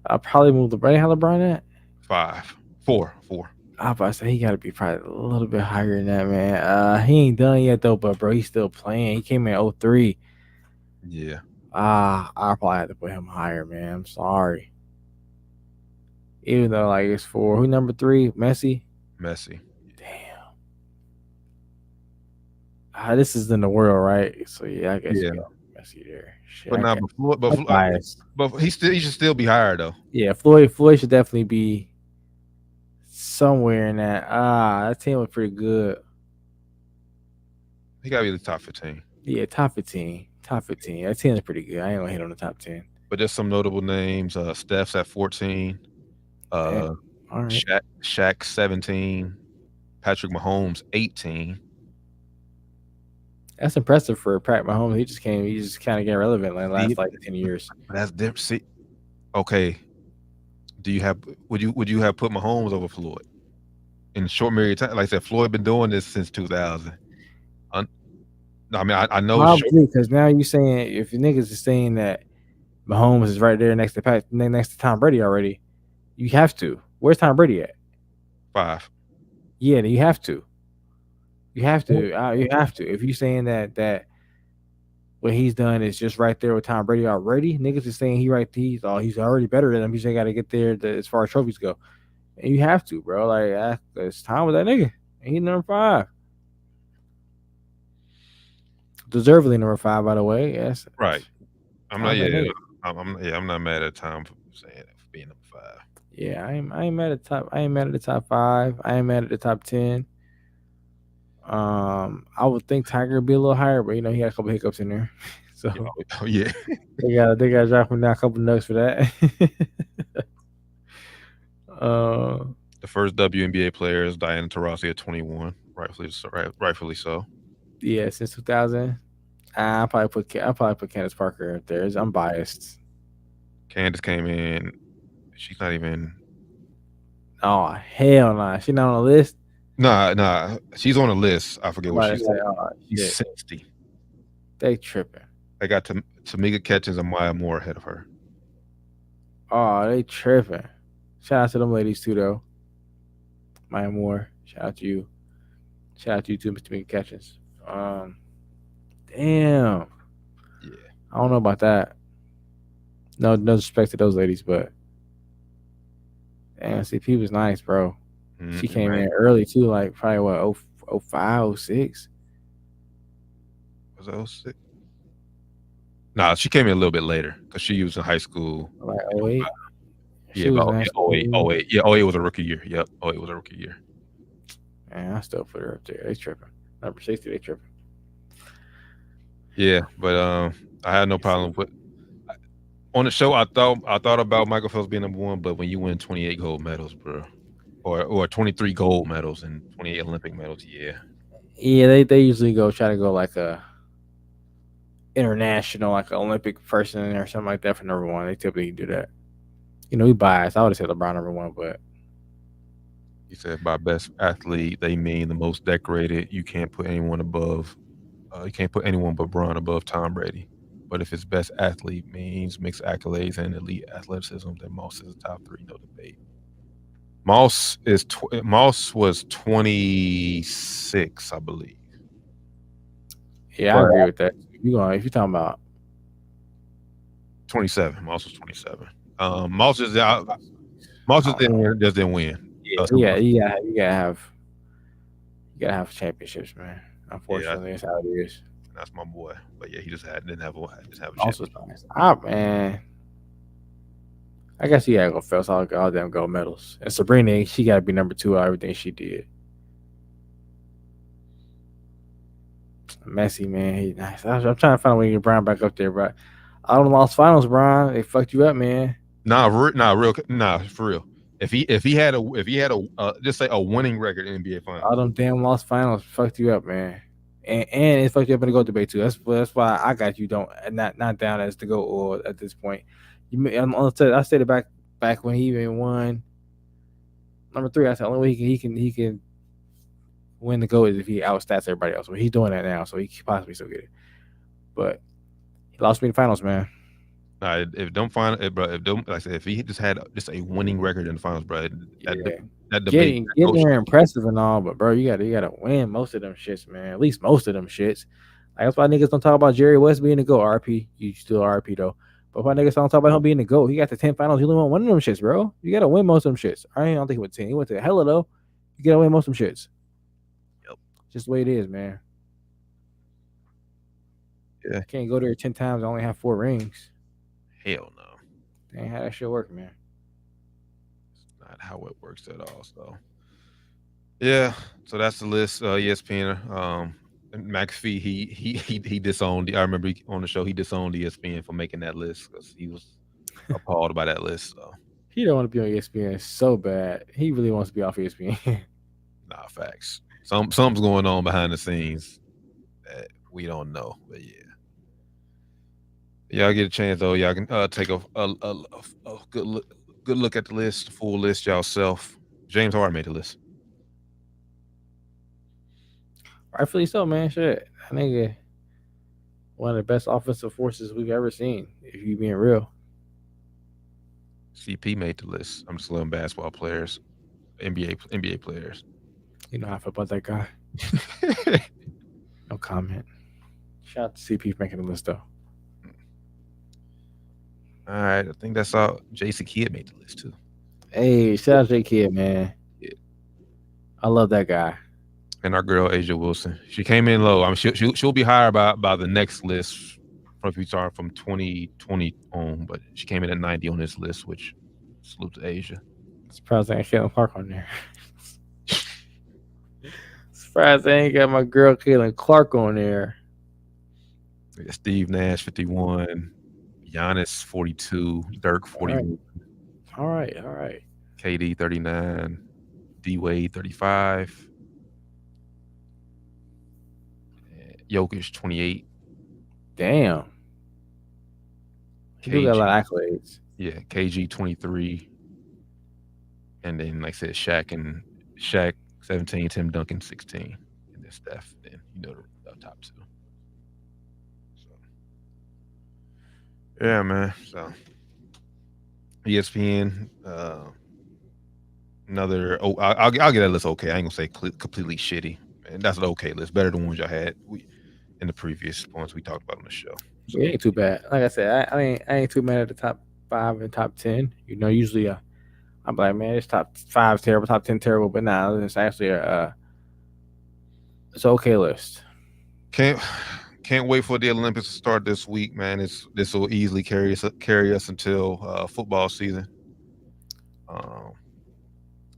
I'll probably move LeBron. How LeBron at?
4.
I was about to say he got to be probably a little bit higher than that, man. He ain't done yet though, but bro, he's still playing. He came in 03.
Yeah.
I probably have to put him higher, man. I'm sorry. Even though like it's for who number 3, Messi.
Messi.
Damn. This is in the world, right? So yeah, I guess
Yeah.
you got Messi there. Shit,
But not
I'm biased.
but he should still be higher though.
Yeah, Floyd should definitely be somewhere in that. That team was pretty good.
He gotta be the top 15.
Yeah, top 15. Top 15. That team is pretty good. I ain't gonna hit on the top 10.
But there's some notable names. Steph's at 14.
All right.
Shaq 17. Patrick Mahomes 18.
That's impressive for Pat Mahomes. He just kind of get relevant like last like 10 years.
That's different. See, okay. Would you have put Mahomes over Floyd in a short period of time? Like I said, Floyd been doing this since 2000. I mean, I know
probably because now you saying if your niggas is saying that Mahomes is right there next to Tom Brady already, you have to. Where's Tom Brady at?
5.
Yeah, you have to. You have to. You have to. If you're saying that what he's done is just right there with Tom Brady already, niggas is saying he's already better than him. He just got to get there as far as trophies go. And you have to, bro. Like it's time with that nigga. And he's number 5. Deservedly number 5, by the way. Yes.
Right. I'm not. Yeah. I'm not mad at Tom for saying that, for being number 5.
Yeah, I ain't mad at top. I ain't mad at the top 5. I ain't mad at the top 10. I would think Tiger would be a little higher, but he had a couple hiccups in there. So
yeah.
they gotta drop him down a couple nugs for that.
The first WNBA player is Diana Taurasi at 21, rightfully so.
Yeah, since 2000. I'll probably put Candace Parker up there. I'm biased.
Candace came in. She's not even.
Oh hell nah! She's not on the list.
Nah. She's on the list. I forget what she's. She's 60.
They tripping.
They got Tamika Catchings and Maya Moore ahead of her.
Oh, they tripping. Shout out to them ladies too, though. Maya Moore. Shout out to you. Shout out to you too, Mr. Tamika Catchings. Damn.
Yeah.
I don't know about that. No disrespect to those ladies, but damn, CP was nice, bro. She came in early too, like probably what 05, 06.
Was it 06? Nah, she came in a little bit later because she was in high school.
Like 08?
Yeah, about 08. Yeah, 08 was a rookie year. Yep, 08 was a rookie year.
Man, I still put her up there. They tripping. Number 60, they tripping.
Yeah, but I had no problem with. On the show, I thought about Michael Phelps being number 1, but when you win 28 gold medals, bro, or 23 gold medals and 28 Olympic medals, yeah.
Yeah, they usually try to go like a international, like an Olympic person or something like that for number 1. They typically do that. We biased. I would have said LeBron number 1, but
he said by best athlete they mean the most decorated. You can't put anyone above. You can't put anyone but Braun above Tom Brady. But if his best athlete means mixed accolades and elite athleticism, then Moss is the top 3, no debate. Moss was 26, I believe.
Yeah, I agree with that. If you're talking about
27, Moss was 27. Moss just didn't win.
Yeah, you gotta have championships, man. Unfortunately, that's how it is.
That's my boy. But yeah, he didn't have a championship.
Also nice. Man. I guess you gotta go Phelps, all them gold medals. And Sabrina, she gotta be number 2 on everything she did. Messi, man, he's nice. I'm trying to find a way to get Brown back up there, but all them lost finals, Brian, they fucked you up, man.
For real. If he had a just say a winning record in NBA finals,
all them damn lost finals fucked you up, man. And it fucked you up in the GOAT debate too. That's why I got you not down as the GOAT or at this point. I said it back when he even won number 3. I said the only way he can win the GOAT is if he outstats everybody else. Well, he's doing that now, so he could possibly still get it. But he lost me in the finals, man.
Nah, if he just had just a winning record in the finals, bro, that debate
getting there impressive and all, but bro, you gotta win most of them shits, man. At least most of them shits. Like, that's why niggas don't talk about Jerry West being the GOAT. RP, you still RP though. But why niggas don't talk about him being the GOAT? He got the 10 finals. He only won one of them shits, bro. You gotta win most of them shits. I don't think he went 10. He went to hella though. You gotta win most of them shits.
Yep.
Just the way it is, man.
Yeah.
I can't go there 10 times and only have 4 rings.
Hell no.
That ain't how that shit work, man.
It's not how it works at all. So yeah. So that's the list. ESPN. McAfee, he disowned. I remember on the show he disowned ESPN for making that list because he was appalled by that list. So
He don't want to be on ESPN so bad. He really wants to be off ESPN.
nah, facts. Something's going on behind the scenes that we don't know. But yeah. Y'all get a chance though. Y'all can take a good look at the list, the full list yourself. James Harden made the list.
Rightfully so, man. Shit. I think one of the best offensive forces we've ever seen, if you being real.
CP made the list. I'm just loving basketball players, NBA players.
You know how I feel about that guy. No comment. Shout out to CP for making the list though.
All right, I think that's all. Jason Kidd made the list too.
Hey, shout out J Kidd, man.
Yeah.
I love that guy.
And our girl Asia Wilson, she came in low. I mean, she'll be higher by the next list if we start from 2020 on, but she came in at 90 on this list, which salute to Asia.
Surprised I ain't Caitlin Clark on there. Surprised I ain't got my girl Caitlin Clark on there.
Yeah, Steve Nash 51, Giannis 42, Dirk 41.
All right.
KD 39, D Wade 35. Jokic 28.
Damn. He do got a lot of accolades.
Yeah, KG 23. And then, like I said, Shaq 17, Tim Duncan 16. And then Steph, then the top 2. So yeah, man. So ESPN, another I'll get that list okay. I ain't gonna say completely shitty. And that's an okay list. Better than ones y'all had in the previous ones we talked about on the show. So,
it ain't too bad. Like I said, I ain't too mad at the top 5 and top 10. Usually I'm like, man, it's top 5 terrible, top 10 terrible, but nah, it's actually it's an okay list.
Can't wait for the Olympics to start this week, man. This will easily carry us until football season.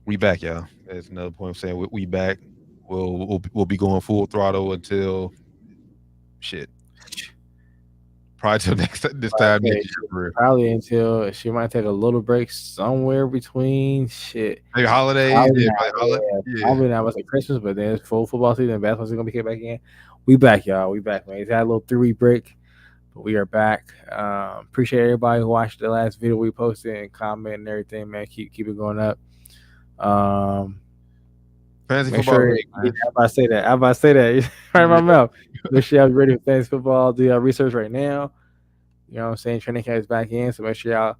We back, y'all. That's another point I'm saying. We back. We'll be going full throttle until shit. Probably till this time next year.
Probably until she might take a little break somewhere between shit.
Maybe holidays.
Probably not about Christmas, but then it's full football season. Basketball's gonna be kicked back in. We back, y'all. We back, man. It's had a little 3-week break, but we are back. Appreciate everybody who watched the last video we posted and comment and everything, man. Keep it going up.
Fantasy
make
football.
Sure, I'm about to say that. Right in my mouth. Make sure y'all be ready for fantasy football. Do y'all research right now. You know what I'm saying? Training camp is back in, so make sure y'all,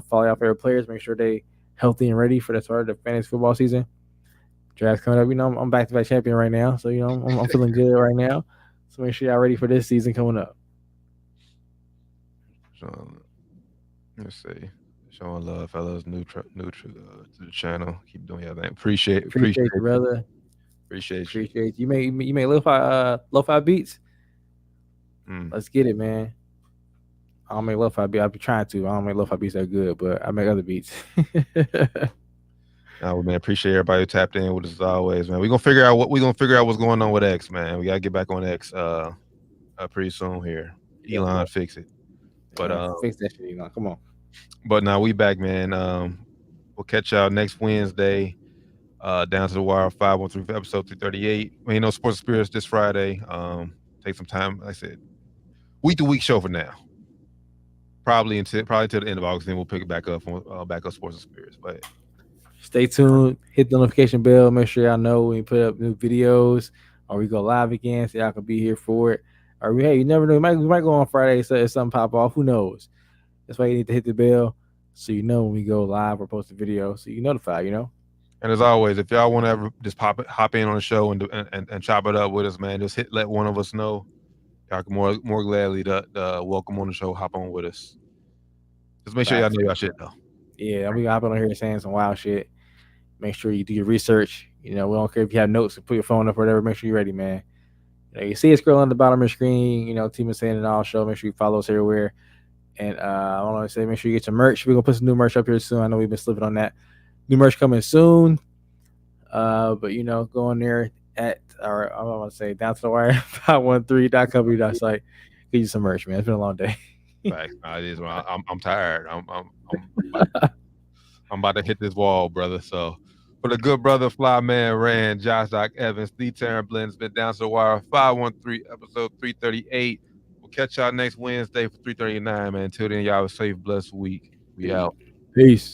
follow y'all favorite players. Make sure they healthy and ready for the start of the fantasy football season. Draft's coming up. I'm back-to-back champion right now, so I'm feeling good right now. So make sure y'all ready for this season coming up.
So let's see. Showing love, fellas. New to the channel. Keep doing your thing. Appreciate
you, brother.
Appreciate you.
You make lo-fi beats. Let's get it, man. I don't make lo-fi beats. I'll be trying to. I don't make lo-fi beats that good, but I make other beats.
Man, appreciate everybody who tapped in with us as always, man. We're gonna figure out what's going on with X, man. We gotta get back on X pretty soon here. Elon, fix it. But
fix that shit, Elon. Come on.
But now we back, man. We'll catch y'all next Wednesday. Down to the Wire 513 for episode 338. Sports Spirits this Friday. Take some time. Like I said, week-to-week show for now. Probably till the end of August, then we'll pick it back up on Sports and Spirits. But
stay tuned. Hit the notification bell. Make sure y'all know when we put up new videos or we go live again, so y'all can be here for it. Or you never know. We might go on Friday, so if something pop off. Who knows? That's why you need to hit the bell so you know when we go live or post a video, so you notify. And
as always, if y'all want to ever just hop in on the show and chop it up with us, man, just let one of us know. y'all can more gladly to welcome on the show. Hop on with us. Just make sure y'all know y'all shit though.
Yeah, we hop on here saying some wild shit. Make sure you do your research. You know, we don't care if you have notes and put your phone up or whatever. Make sure you're ready, man. You know, you see it scroll on the bottom of the screen. You know, Team is saying it all show. Make sure you follow us everywhere. And I want to say, make sure you get your merch. We're gonna put some new merch up here soon. I know we've been slipping on that. New merch coming soon. But you know, go on there at our I'm gonna say down to the wire 513.company.site. Get you some merch, man. It's been a long day.
Facts. It is. I'm tired. I'm about to hit this wall, brother. So for the good brother, Fly Man Rand, Josh Doc Evans, the Terran Blends, been down to the wire 513 episode 338. We'll catch y'all next Wednesday for 339, man. Until then, y'all have a safe, blessed week. We out.
Peace.